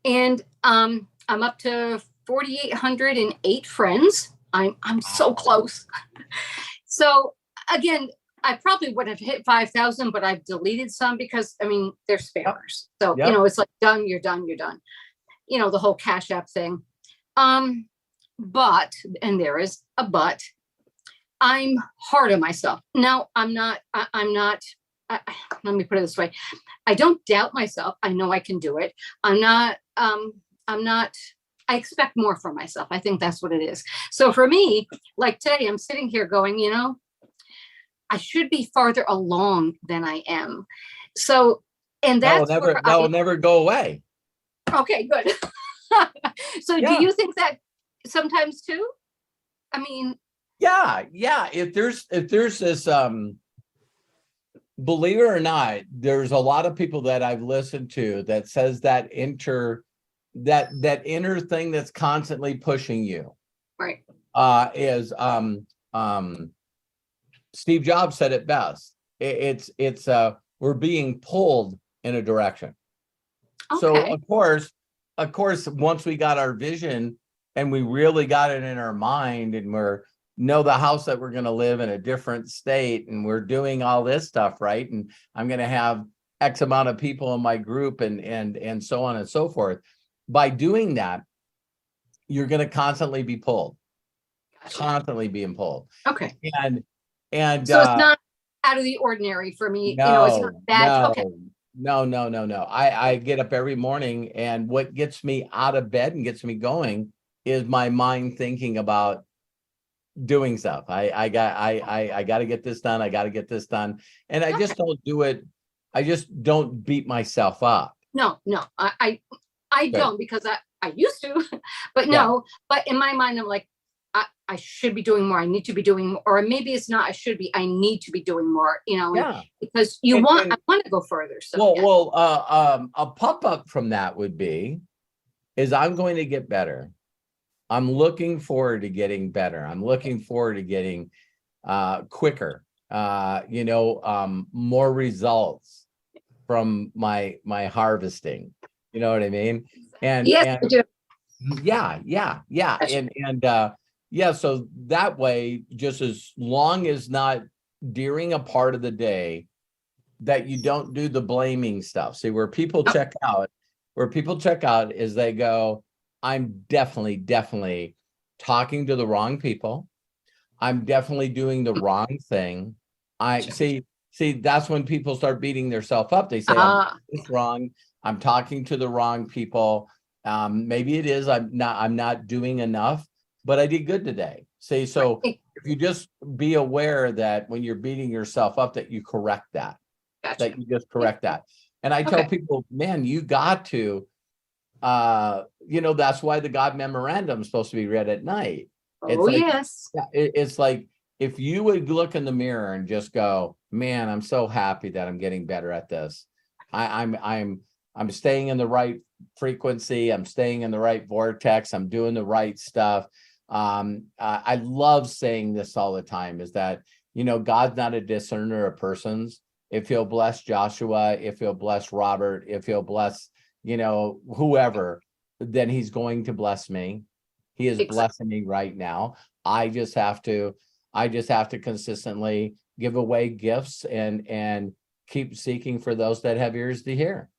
And I'm up to 4,808 friends. I'm so close. So again, I probably wouldn't have hit 5,000, but I've deleted some because they're spammers. So, it's like done, you're done, you're done. The whole Cash App thing. But, and there is a but, I'm hard on myself. Now, let me put it this way. I don't doubt myself. I know I can do it. I expect more from myself. I think that's what it is. So for me, like today, I'm sitting here going, I should be farther along than I am. So, and that's that will never go away. Okay, good. So yeah. Do you think that sometimes too? Yeah. If there's this, believe it or not, there's a lot of people that I've listened to that says that inner thing that's constantly pushing you. Right. Is Steve Jobs said it best. It's we're being pulled in a direction. Okay. So of course, once we got our vision and we really got it in our mind, and know the house that we're going to live in a different state, and we're doing all this stuff, right? And I'm going to have X amount of people in my group, and so on and so forth. By doing that, you're going to constantly be pulled. constantly being pulled. Okay. And so it's not out of the ordinary for me. It's not bad. Okay. No. I get up every morning, and what gets me out of bed and gets me going is my mind thinking about doing stuff. I got to get this done. I got to get this done. And I just don't do it. I just don't beat myself up. No, I don't, because I used to, but no, but in my mind, I'm like, I should be doing more. I need to be doing more, or maybe it's not, I need to be doing more, because I want to go further. So, a pop-up from that would be, is I'm going to get better. I'm looking forward to getting better. I'm looking forward to getting quicker, more results from my harvesting. You know what I mean? And yes, I do. Yeah. So that way, just as long as not during a part of the day that you don't do the blaming stuff. See, where people check out is they go, I'm definitely talking to the wrong people. I'm definitely doing the wrong thing. I see, that's when people start beating themselves up. They say, I'm doing this wrong. I'm talking to the wrong people. Maybe it is, I'm not doing enough, but I did good today. See, so if you just be aware that when you're beating yourself up, that you correct that, that you just correct that. And I tell people, man, you got to, that's why the God memorandum is supposed to be read at night. It's like, if you would look in the mirror and just go, man, I'm so happy that I'm getting better at this. I'm staying in the right frequency. I'm staying in the right vortex. I'm doing the right stuff. I love saying this all the time, is that, God's not a discerner of persons. If he'll bless Joshua, if he'll bless Robert, if he'll bless, whoever, then he's going to bless me. He is blessing me right now. I just have to consistently give away gifts and keep seeking for those that have ears to hear.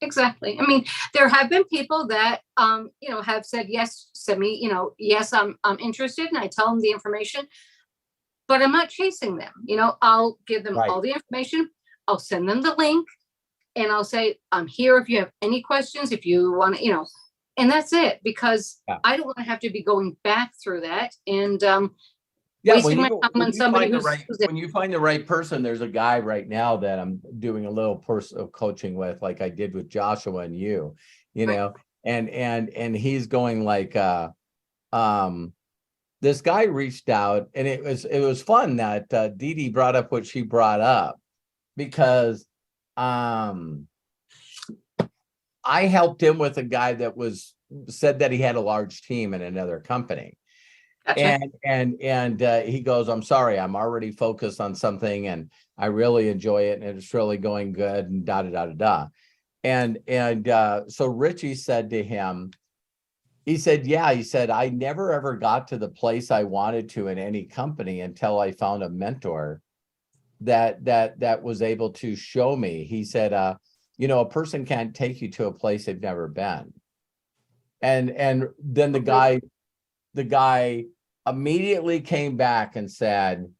Exactly. I mean, there have been people that, have said, yes, send me, yes, I'm interested. And I tell them the information, but I'm not chasing them. I'll give them all the information. I'll send them the link, and I'll say, I'm here if you have any questions, if you want to, and that's it, because I don't want to have to be going back through that and wasting my time on somebody when you find the right person. There's a guy right now that I'm doing a little personal coaching with, like I did with Joshua and you know, and he's going like, this guy reached out, and it was fun that Dee Dee brought up what she brought up, because I helped him with a guy that said that he had a large team in another company. Gotcha. And he goes, I'm sorry, I'm already focused on something and I really enjoy it and it's really going good and And so Richie said to him, he said, I never ever got to the place I wanted to in any company until I found a mentor that was able to show me. He said, a person can't take you to a place they've never been. And then the guy immediately came back and said,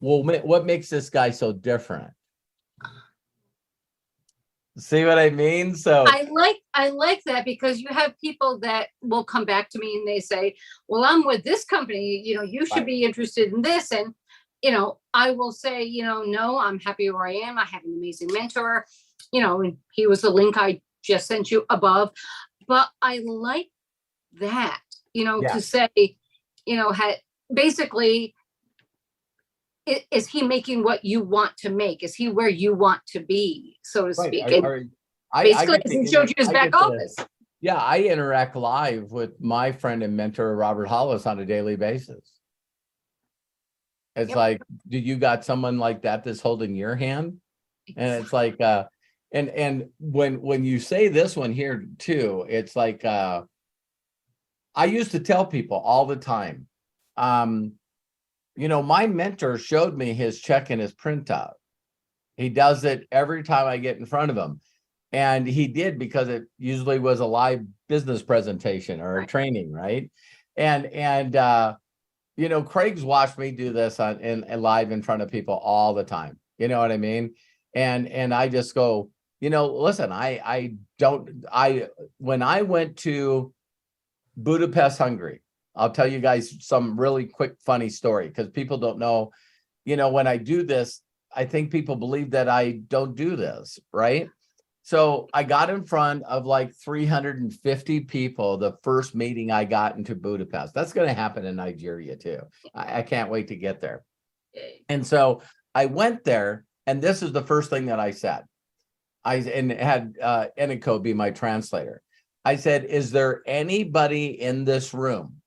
well, what makes this guy so different? See what I mean? So I like that, because you have people that will come back to me and they say, well, I'm with this company, you should be interested in this. And, I will say, no, I'm happy where I am. I have an amazing mentor, and he was the link I just sent you above. But I like that, to say, basically, is he making what you want to make? Is he where you want to be, so to speak? Basically, he showed you his back office. Yeah, I interact live with my friend and mentor, Robert Hollis, on a daily basis. It's like, do you got someone like that that's holding your hand? And it's like, and when you say this one here too, it's like, I used to tell people all the time, my mentor showed me his check and his printout. He does it every time I get in front of him. And he did, because it usually was a live business presentation or a training, right? And you know, Craig's watched me do this on in live in front of people all the time. You know what I mean? And I just go, you know, listen, when I went to Budapest, Hungary, I'll tell you guys some really quick, funny story, because people don't know, you know, when I do this, I think people believe that I don't do this, right? So I got in front of like 350 people the first meeting I got into Budapest. That's going to happen in Nigeria too. I can't wait to get there. And so I went there, and this is the first thing that I said. And had Eniko be my translator. I said, is there anybody in this room?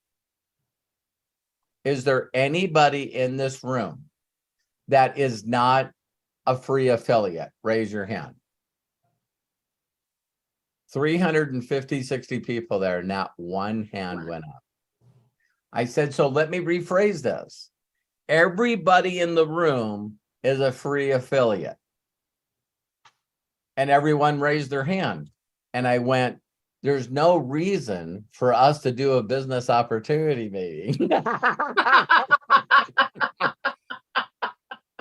Is there anybody in this room that is not a free affiliate? Raise your hand. 350, 60 people there, not one hand went up. I said, so let me rephrase this. Everybody in the room is a free affiliate. And everyone raised their hand. And I went, there's no reason for us to do a business opportunity meeting.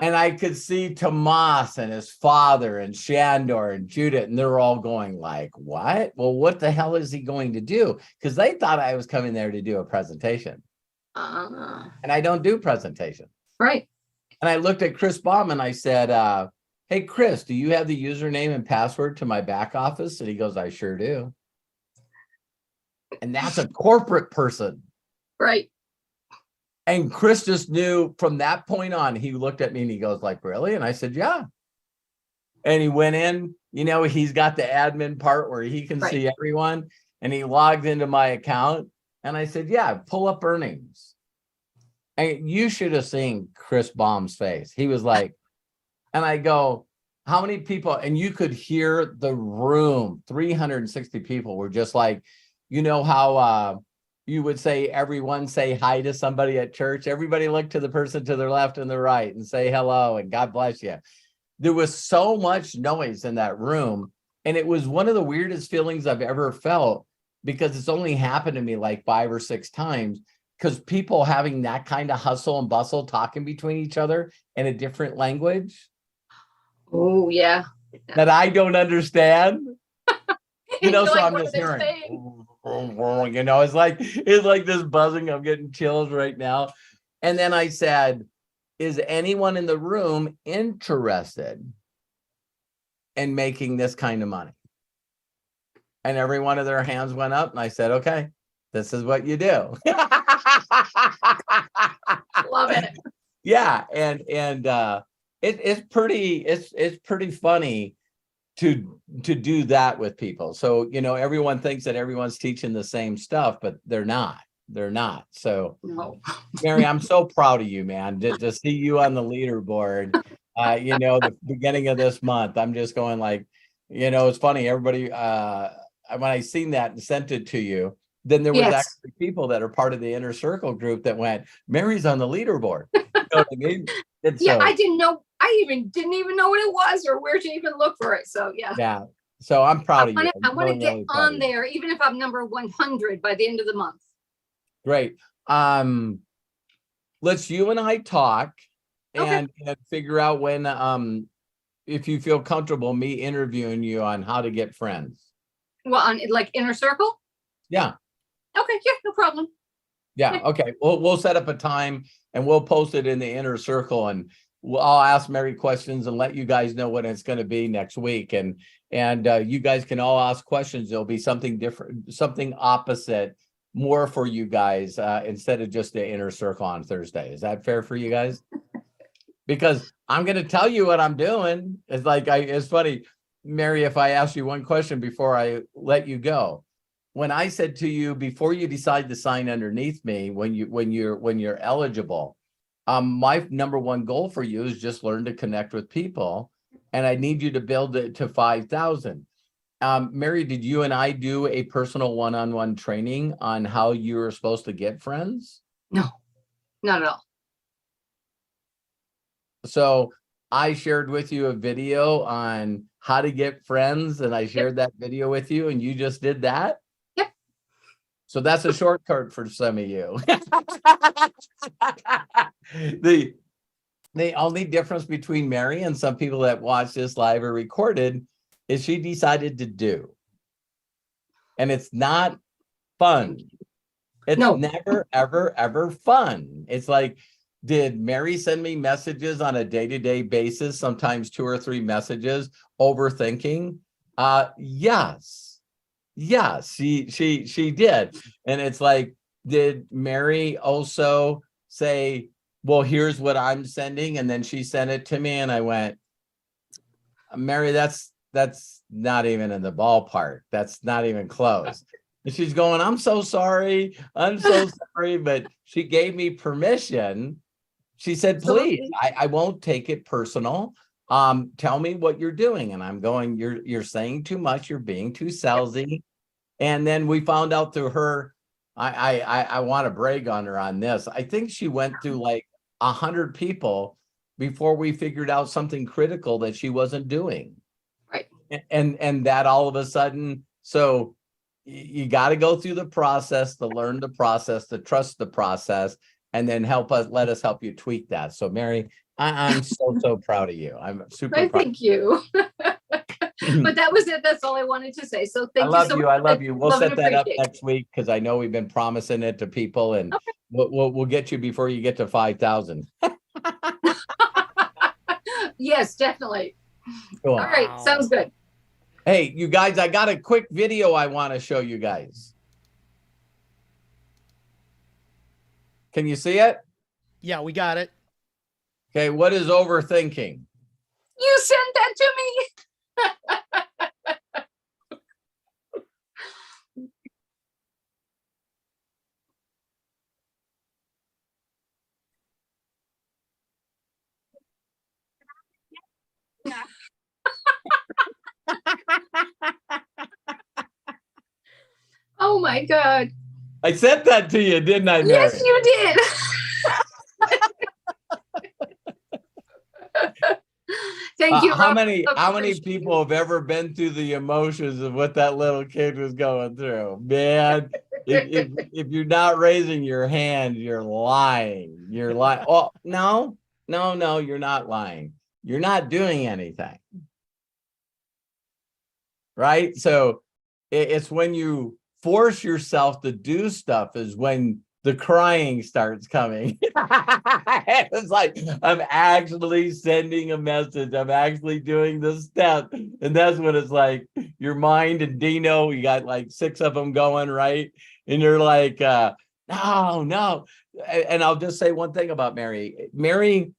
And I could see Tomas and his father and Shandor and Judith, and they're all going like, what? Well, what the hell is he going to do? Because they thought I was coming there to do a presentation. And I don't do presentations. Right. And I looked at Chris Baum and I said, hey, Chris, do you have the username and password to my back office? And he goes, I sure do. And that's a corporate person. Right. And Chris just knew from that point on, he looked at me and he goes like, really? And I said, yeah. And he went in, you know, he's got the admin part where he can see everyone, and he logged into my account. And I said, yeah, pull up earnings. And you should have seen Chris Baum's face. He was like, and I go, how many people? And you could hear the room, 360 people were just like, you know how you would say, everyone say hi to somebody at church. Everybody look to the person to their left and the right and say hello and God bless you. There was so much noise in that room. And it was one of the weirdest feelings I've ever felt, because it's only happened to me like 5 or 6 times, because people having that kind of hustle and bustle talking between each other in a different language. Oh, yeah. That I don't understand. You know, so like, I'm just hearing, you know, it's like this buzzing. I'm getting chills right now. And then I said, is anyone in the room interested in making this kind of money? And every one of their hands went up, and I said, okay, this is what you do. Love it. Yeah. And it's pretty funny to do that with people. So, you know, everyone thinks that everyone's teaching the same stuff, but they're not. So, No. Mary, I'm so proud of you, man. To see you on the leaderboard, you know, the beginning of this month, I'm just going like, you know, it's funny. Everybody, when I seen that and sent it to you, then there was actually people that are part of the Inner Circle group that went, Mary's on the leaderboard. You know what I mean? I didn't know. I didn't even know what it was or where to even look for it. So yeah. So I'm proud of you. I want to get on there, even if I'm number 100 by the end of the month. Great. Let's you and I talk and figure out when, if you feel comfortable, me interviewing you on how to get friends. Well, on like Inner Circle? Yeah. Okay. Yeah, no problem. Yeah. Okay. We'll set up a time and we'll post it in the Inner Circle, and I'll ask Mary questions and let you guys know when it's going to be next week. And you guys can all ask questions. There'll be something different, something opposite, more for you guys instead of just the Inner Circle on Thursday. Is that fair for you guys? Because I'm going to tell you what I'm doing. It's like, it's funny, Mary, if I ask you one question before I let you go. When I said to you, before you decide to sign underneath me, when you're eligible, my number one goal for you is just learn to connect with people, and I need you to build it to 5,000. Mary, did you and I do a personal one-on-one training on how you were supposed to get friends? No, not at all. So I shared with you a video on how to get friends, and I shared that video with you, and you just did that? Yep. So that's a shortcut for some of you. The only difference between Mary and some people that watch this live or recorded is she decided to do. And it's not fun. It's never, ever, ever fun. It's like, did Mary send me messages on a day-to-day basis, sometimes 2 or 3 messages, overthinking? Yes. Yes, she did. And it's like, did Mary also say, well, here's what I'm sending, and then she sent it to me, and I went, Mary, that's not even in the ballpark. That's not even close. And she's going, I'm so sorry. I'm so sorry. But she gave me permission. She said, please, I won't take it personal. Tell me what you're doing. And I'm going, you're saying too much. You're being too salesy. And then we found out through her, I want to brag on her on this. I think she went through like 100 people before we figured out something critical that she wasn't doing. Right. And that all of a sudden, so you got to go through the process to learn the process, to trust the process, and then let us help you tweak that. So Mary, I'm so proud of you. I'm super proud. Thank you. But that was it. That's all I wanted to say. So thank you so much. I love you. We'll set that up next week because I know we've been promising it to people, and we'll get you before you get to 5,000. Yes, definitely. Cool. All right, sounds good. Hey, you guys, I got a quick video I want to show you guys. Can you see it? Yeah, we got it. Okay, what is overthinking? You sent that to me. Yeah. Oh my God. I sent that to you, didn't I, Mary? Yes, you did. Thank you. How many people have ever been through the emotions of what that little kid was going through? Man, if you're not raising your hand, you're lying. You're lying. Oh, no, you're not lying. You're not doing anything. Right? So it's when you force yourself to do stuff is when the crying starts coming. It's like, I'm actually sending a message. I'm actually doing the step. And that's when it's like your mind and Dino, you got like 6 of them going, right? And you're like, no. And I'll just say one thing about Mary. Mary,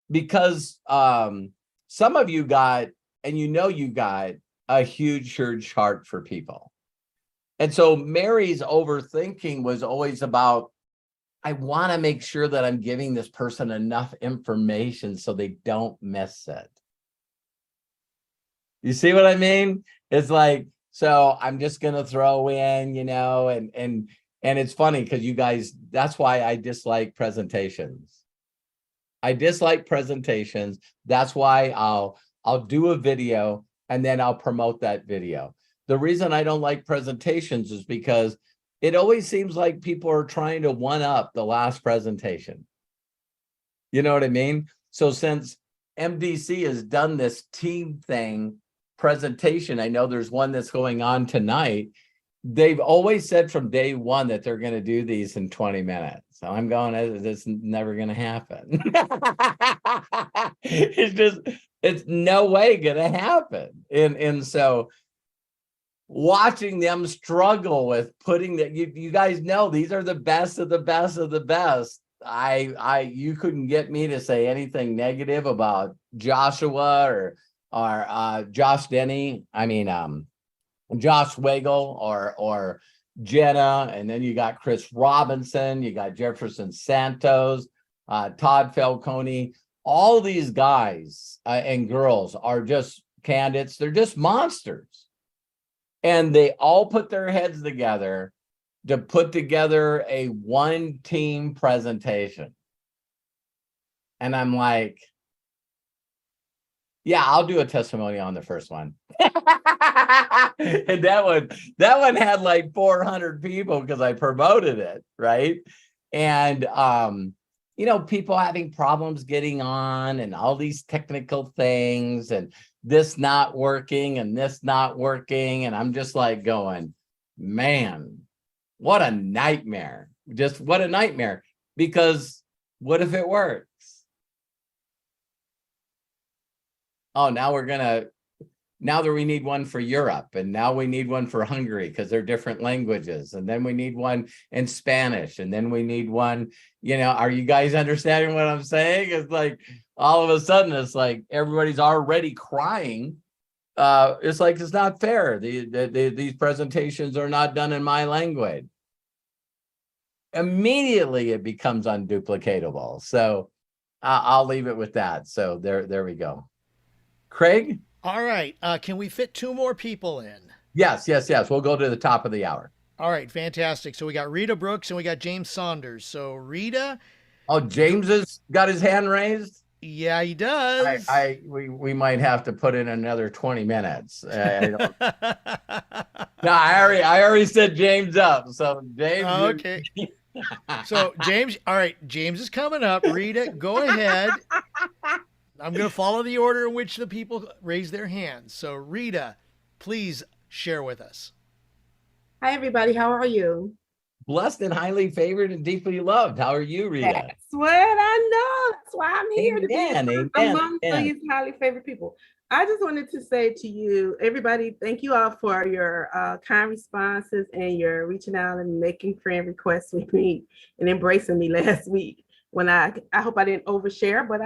because some of you got, and you got a huge heart for people. And so Mary's overthinking was always about, I want to make sure that I'm giving this person enough information so they don't miss it. You see what I mean? It's like, so I'm just going to throw in, and it's funny because you guys, that's why I dislike presentations. I dislike presentations. That's why I'll do a video and then I'll promote that video. The reason I don't like presentations is because it always seems like people are trying to one up the last presentation. You know what I mean? So since MDC has done this team thing presentation, I know there's one that's going on tonight. They've always said from day one that they're going to do these in 20 minutes. So I'm going, it's never going to happen. It's no way going to happen. And so watching them struggle with putting that, you guys know these are the best of the best of the best. You couldn't get me to say anything negative about Joshua or Josh Denny. Josh Wagle or Jenna, and then you got Chris Robinson, you got Jefferson Santos, Todd Falcone. All these guys and girls are just candidates. They're just monsters. And they all put their heads together to put together a one-team presentation. And I'm like, Yeah, I'll do a testimony on the first one. And that one had like 400 people because I promoted it, right? And people having problems getting on and all these technical things and this not working and this not working. And I'm just like going, man, what a nightmare. Just what a nightmare. Because what if it works? Oh, now that we need one for Europe, and now we need one for Hungary because they're different languages. And then we need one in Spanish. And then we need one, are you guys understanding what I'm saying? It's like all of a sudden, it's like everybody's already crying. It's like, it's not fair. These presentations are not done in my language. Immediately it becomes unduplicatable. So I'll leave it with that. So there we go. Craig? All right. Can we fit 2 more people in? Yes. We'll go to the top of the hour. All right. Fantastic. So we got Rita Brooks and we got James Saunders. So Rita. Oh, James has got his hand raised? Yeah, he does. We might have to put in another 20 minutes. No, I already set James up. So James. Okay. So James, all right, James is coming up. Rita, go ahead. I'm going to follow the order in which the people raise their hands. So Rita, please share with us. Hi, everybody. How are you? Blessed and highly favored and deeply loved. How are you, Rita? That's what I know. That's why I'm here Amen, among these highly favored people. I just wanted to say to you, everybody, thank you all for your kind responses and your reaching out and making friend requests with me and embracing me last week. When I hope I didn't overshare, but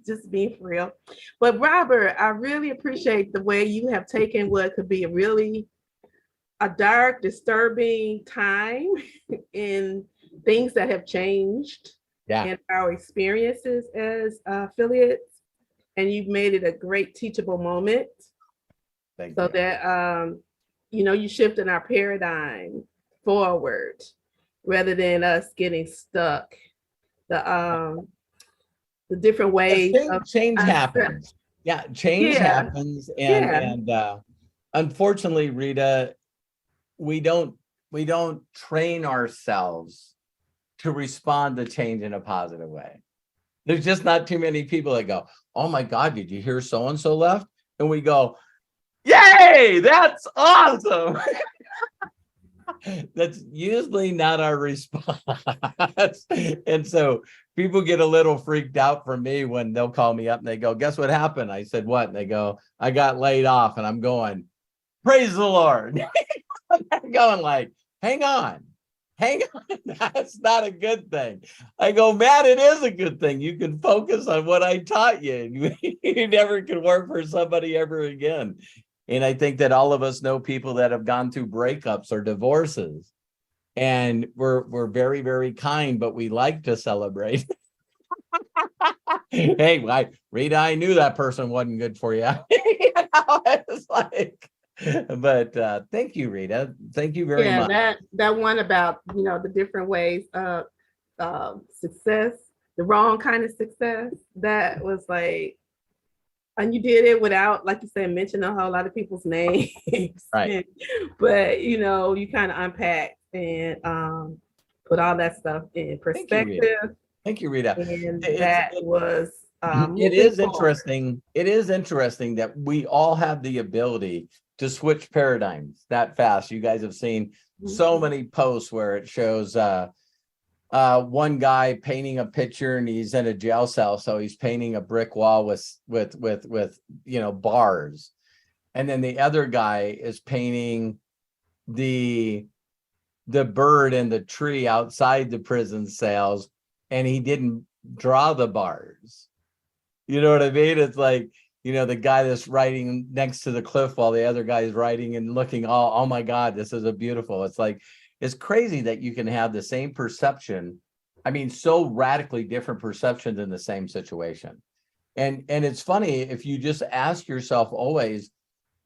just being for real. But Robert, I really appreciate the way you have taken what could be a dark, disturbing time in things that have changed in our experiences as affiliates. And you've made it a great teachable moment. Thank so you. That, you shifted our paradigm forward rather than us getting stuck. The different ways of change happens. Yeah, change happens. And unfortunately, Rita, we don't train ourselves to respond to change in a positive way. There's just not too many people that go, oh my God, did you hear so-and-so left? And we go, yay, that's awesome. That's usually not our response. And so people get a little freaked out from me when they'll call me up and they go, guess what happened? I said, what? And they go, I got laid off. And I'm going, praise the Lord. I'm going like, hang on. That's not a good thing. I go, man, it is a good thing. You can focus on what I taught you. You never can work for somebody ever again. And I think that all of us know people that have gone through breakups or divorces, and we're very, very kind, but we like to celebrate. Hey, Rita, I knew that person wasn't good for you. It's like, but thank you, Rita. Thank you very much. That one about the different ways of success, the wrong kind of success. That was like. And you did it without, like you said, mentioning a whole lot of people's names. Right. But, you kind of unpacked and put all that stuff in perspective. Thank you, Rita. And that was... it is interesting. It is interesting that we all have the ability to switch paradigms that fast. You guys have seen so many posts where it shows... one guy painting a picture and he's in a jail cell, so he's painting a brick wall with bars, and then the other guy is painting the bird and the tree outside the prison cells, and he didn't draw the bars. You know what I mean? It's like, the guy that's writing next to the cliff while the other guy is writing and looking, oh my God, this is a beautiful. It's like, it's crazy that you can have the same perception. I mean, so radically different perceptions in the same situation. And it's funny, if you just ask yourself always,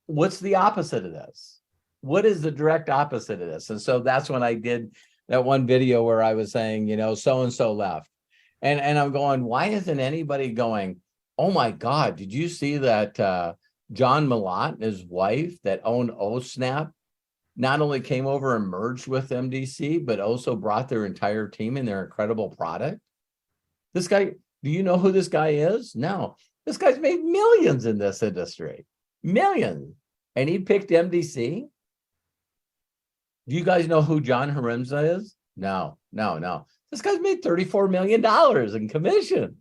what's the opposite of this? What is the direct opposite of this? And so that's when I did that one video where I was saying, so-and-so left. And I'm going, why isn't anybody going, Oh my God, did you see that John Malott and his wife that owned OSnap not only came over and merged with MDC, but also brought their entire team and their incredible product? This guy, do you know who this guy is? No. This guy's made millions in this industry. Millions. And he picked MDC? Do you guys know who John Harimza is? No. This guy's made $34 million in commissions.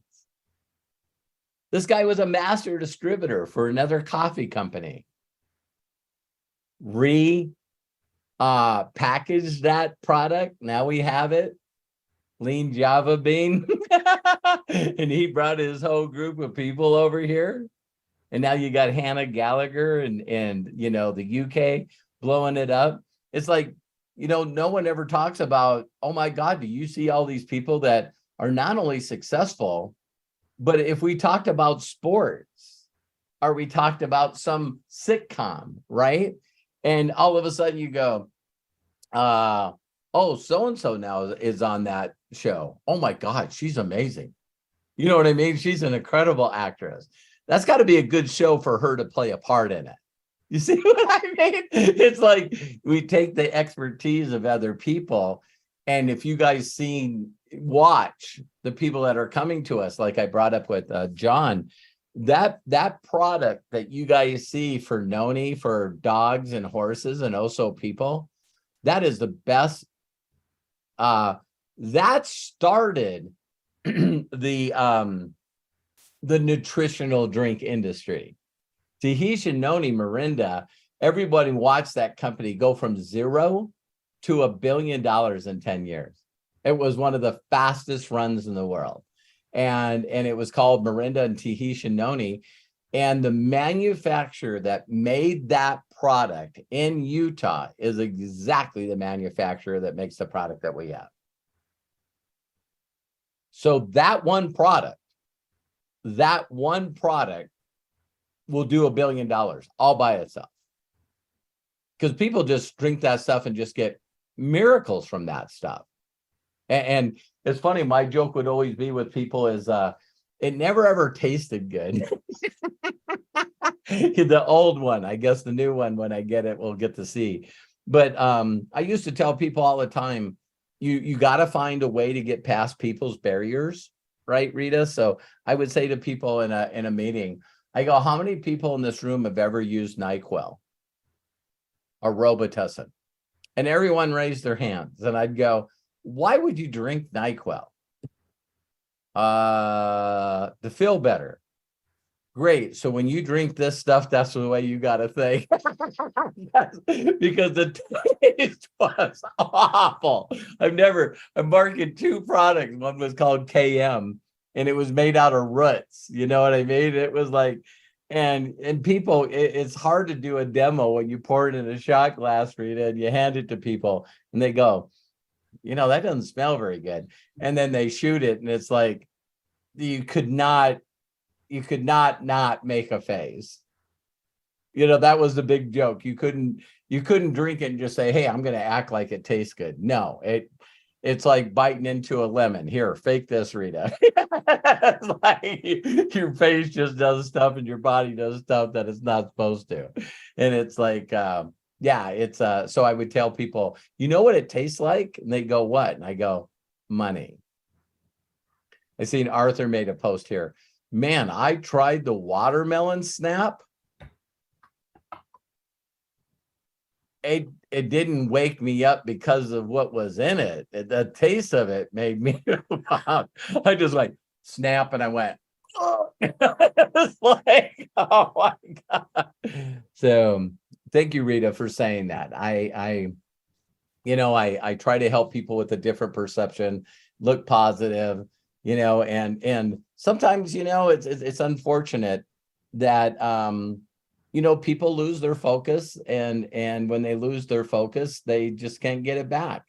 This guy was a master distributor for another coffee company. Packaged that product. Now we have it. Lean Java Bean. And he brought his whole group of people over here. And now you got Hannah Gallagher and you know, the UK blowing it up. It's like, you know, no one ever talks about, oh my God, do you see all these people that are not only successful, but if we talked about sports, or we talked about some sitcom, right? And all of a sudden you go, oh, so-and-so now is on that show. Oh my God, she's amazing. You know what I mean? She's an incredible actress. That's got to be a good show for her to play a part in it. You see what I mean? It's like we take the expertise of other people. And if you guys watch the people that are coming to us, like I brought up with John, that product that you guys see for Noni, for dogs and horses and also people, that is the best. That started the nutritional drink industry. Tahitian Noni Mirinda, everybody watched that company go from 0 to $1 billion in 10 years. It was one of the fastest runs in the world. And it was called Mirinda and Tahitian Noni. And the manufacturer that made that product in Utah is exactly the manufacturer that makes the product that we have. So that one product will do $1 billion all by itself. Because people just drink that stuff and just get miracles from that stuff. And it's funny, my joke would always be with people is it never ever tasted good. The old one, I guess the new one, when I get it, we'll get to see. But I used to tell people all the time, you got to find a way to get past people's barriers, right, Rita? So I would say to people in a meeting, I go, how many people in this room have ever used NyQuil or Robitussin? And everyone raised their hands. And I'd go, why would you drink NyQuil? To feel better. Great. So when you drink this stuff, that's the way you got to think. Because the taste was awful. I'm marketing 2 products. One was called KM, and it was made out of roots. You know what I mean? It was like, and people, it's hard to do a demo when you pour it in a shot glass, Rita, and you hand it to people, and they go, you know, that doesn't smell very good. And then they shoot it, and it's like, you could not make a face. You know, that was the big joke. You couldn't drink it and just say, hey, I'm going to act like it tastes good. No, it's like biting into a lemon. Here, fake this, Rita. It's like your face just does stuff and your body does stuff that it's not supposed to. And it's like, so I would tell people, you know what it tastes like? And they go, what? And I go, money. I seen Arthur made a post here. Man, I tried the watermelon snap. It didn't wake me up because of what was in it. The taste of it made me, I just like snap and I went, oh. It's like, oh my God. So thank you, Rita, for saying that. I try to help people with a different perception, look positive, you know, and sometimes, you know, it's unfortunate that, you know, people lose their focus, and when they lose their focus, they just can't get it back.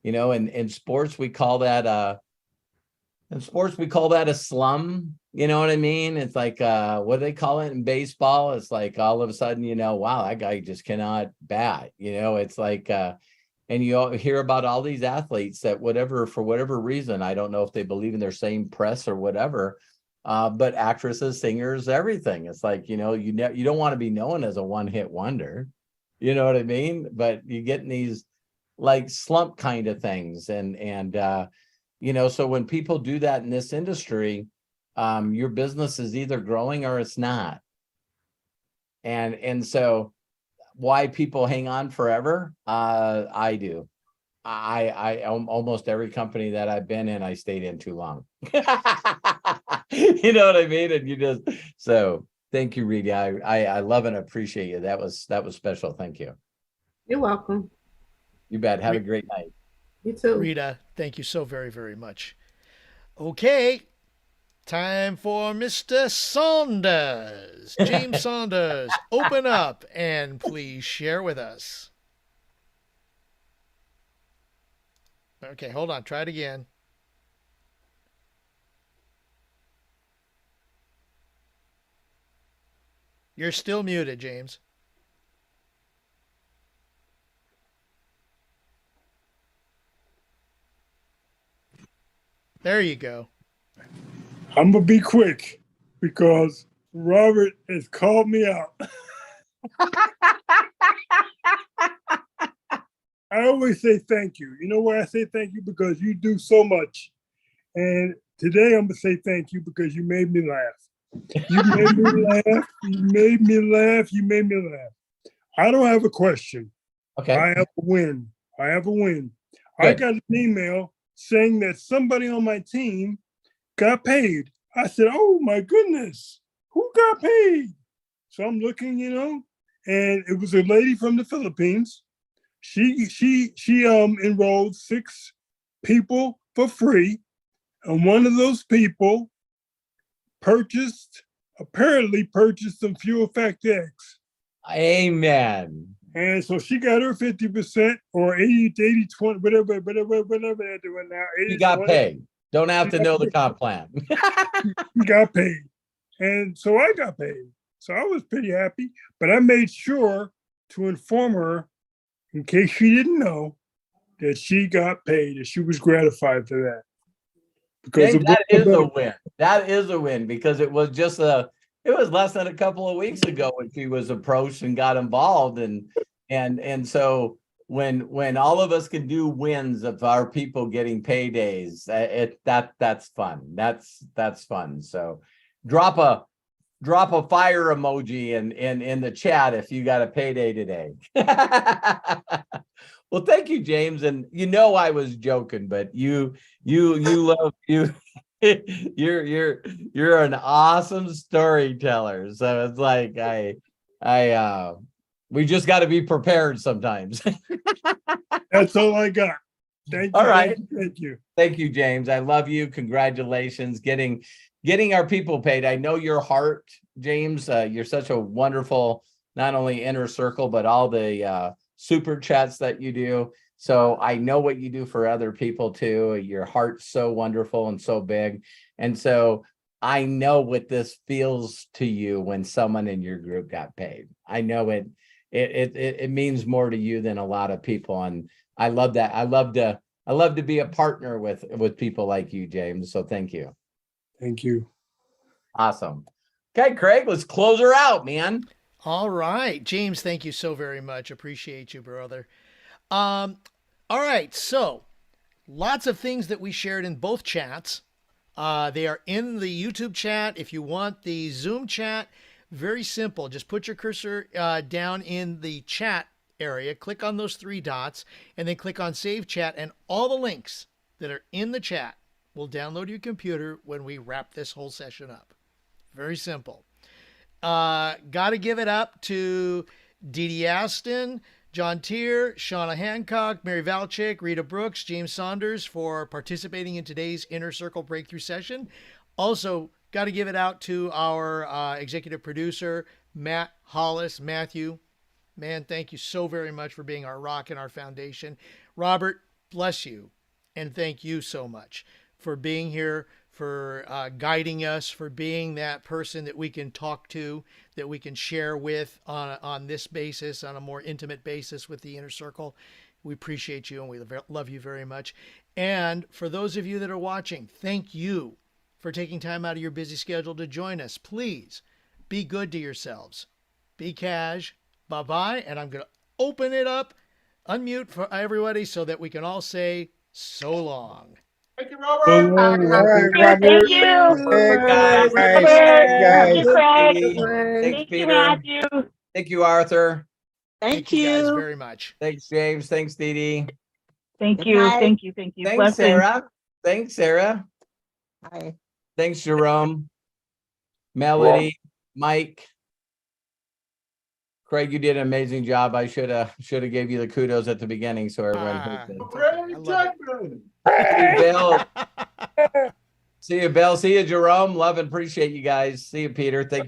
You know, in sports, we call that a slum. You know what I mean? It's like, what do they call it in baseball? It's like all of a sudden, you know, wow, that guy just cannot bat. You know, it's like, and you hear about all these athletes that for whatever reason, I don't know if they believe in their same press or whatever, but actresses, singers, everything. It's like, you know, you don't want to be known as a one-hit wonder. You know what I mean? But you get in these like slump kind of things. And you know, so when people do that in this industry, your business is either growing or it's not. And so why people hang on forever? I do. I almost every company that I've been in, I stayed in too long. You know what I mean? And you just, so thank you, Rita. I love and appreciate you. That was special. Thank you. You're welcome. You bet. Have a great night. You too. Rita, thank you so very, very much. Okay. Time for Mr. Saunders. James Saunders, open up and please share with us. Okay, hold on. Try it again. You're still muted, James. There you go. I'm going to be quick because Robert has called me out. I always say thank you. You know why I say thank you? Because you do so much. And today I'm going to say thank you because you made me laugh. You made me laugh. You made me laugh. You made me laugh. I don't have a question. Okay. I have a win. I have a win. Good. I got an email saying that somebody on my team got paid. I said, oh my goodness, who got paid? So I'm looking, you know, and it was a lady from the Philippines. She enrolled 6 people for free. And one of those people apparently purchased some fuel effect eggs. Amen. And so she got her 50% or 80, 20, whatever they're doing now. 80, You got 20. paid. Don't have to know the comp plan. She got paid. And so I got paid. So I was pretty happy, but I made sure to inform her, in case she didn't know, that she got paid, and she was gratified for that. Because That is a win. That is a win because it was just it was less than a couple of weeks ago when she was approached and got involved. And so when all of us can do wins of our people getting paydays, that's fun. That's fun. So drop a fire emoji in the chat if you got a payday today. Well, thank you, James. And you know I was joking, but you love you. You're an awesome storyteller. So it's like we just got to be prepared sometimes. that's all I got. Thank you. All right. Thank you. Thank you, James. I love you. Congratulations. Getting our people paid. I know your heart, James. You're such a wonderful, not only inner circle, but all the super chats that you do. So I know what you do for other people too. Your heart's so wonderful and so big. And so I know what this feels to you when someone in your group got paid. I know it means more to you than a lot of people. And I love that. I love to be a partner with people like you, James. So thank you. Thank you. Awesome. Okay, Craig, let's close her out, man. All right. James, thank you so very much. Appreciate you, brother. All right. So lots of things that we shared in both chats. They are in the YouTube chat. If you want the Zoom chat, very simple. Just put your cursor down in the chat area, click on those 3 dots, and then click on Save Chat, and all the links that are in the chat will download to your computer when we wrap this whole session up. Very simple. Got to give it up to Dee Dee Aston, John Tier, Shauna Hancock, Mary Valchik, Rita Brooks, James Saunders for participating in today's Inner Circle Breakthrough session. Also, got to give it out to our executive producer, Matt Hollis. Matthew, man, thank you so very much for being our rock and our foundation. Robert, bless you, and thank you so much for being here, for guiding us, for being that person that we can talk to, that we can share with on this basis, on a more intimate basis with the Inner Circle. We appreciate you and we love you very much. And for those of you that are watching, thank you for taking time out of your busy schedule to join us. Please be good to yourselves. Be cash. Bye-bye. And I'm going to open it up, unmute for everybody so that we can all say so long. Thank you, Robert. All right, Thank Robert. you. Guys, Guys, Thank you, guys. Craig. Thanks, Thank you, Peter. Matthew. Thank you, Arthur. Thank you guys very much. Thanks, James. Thanks, Dee Dee. Thank you. Thank you. Thank you. Thanks, Blessings. Sarah. Thanks, Sarah. Hi. Thanks, Jerome. Melody, Mike. Craig, you did an amazing job. I should have gave you the kudos at the beginning so everyone heard it. See you, Bill. See you, Bill. See you, Jerome. Love and appreciate you guys. See you, Peter. Thank you.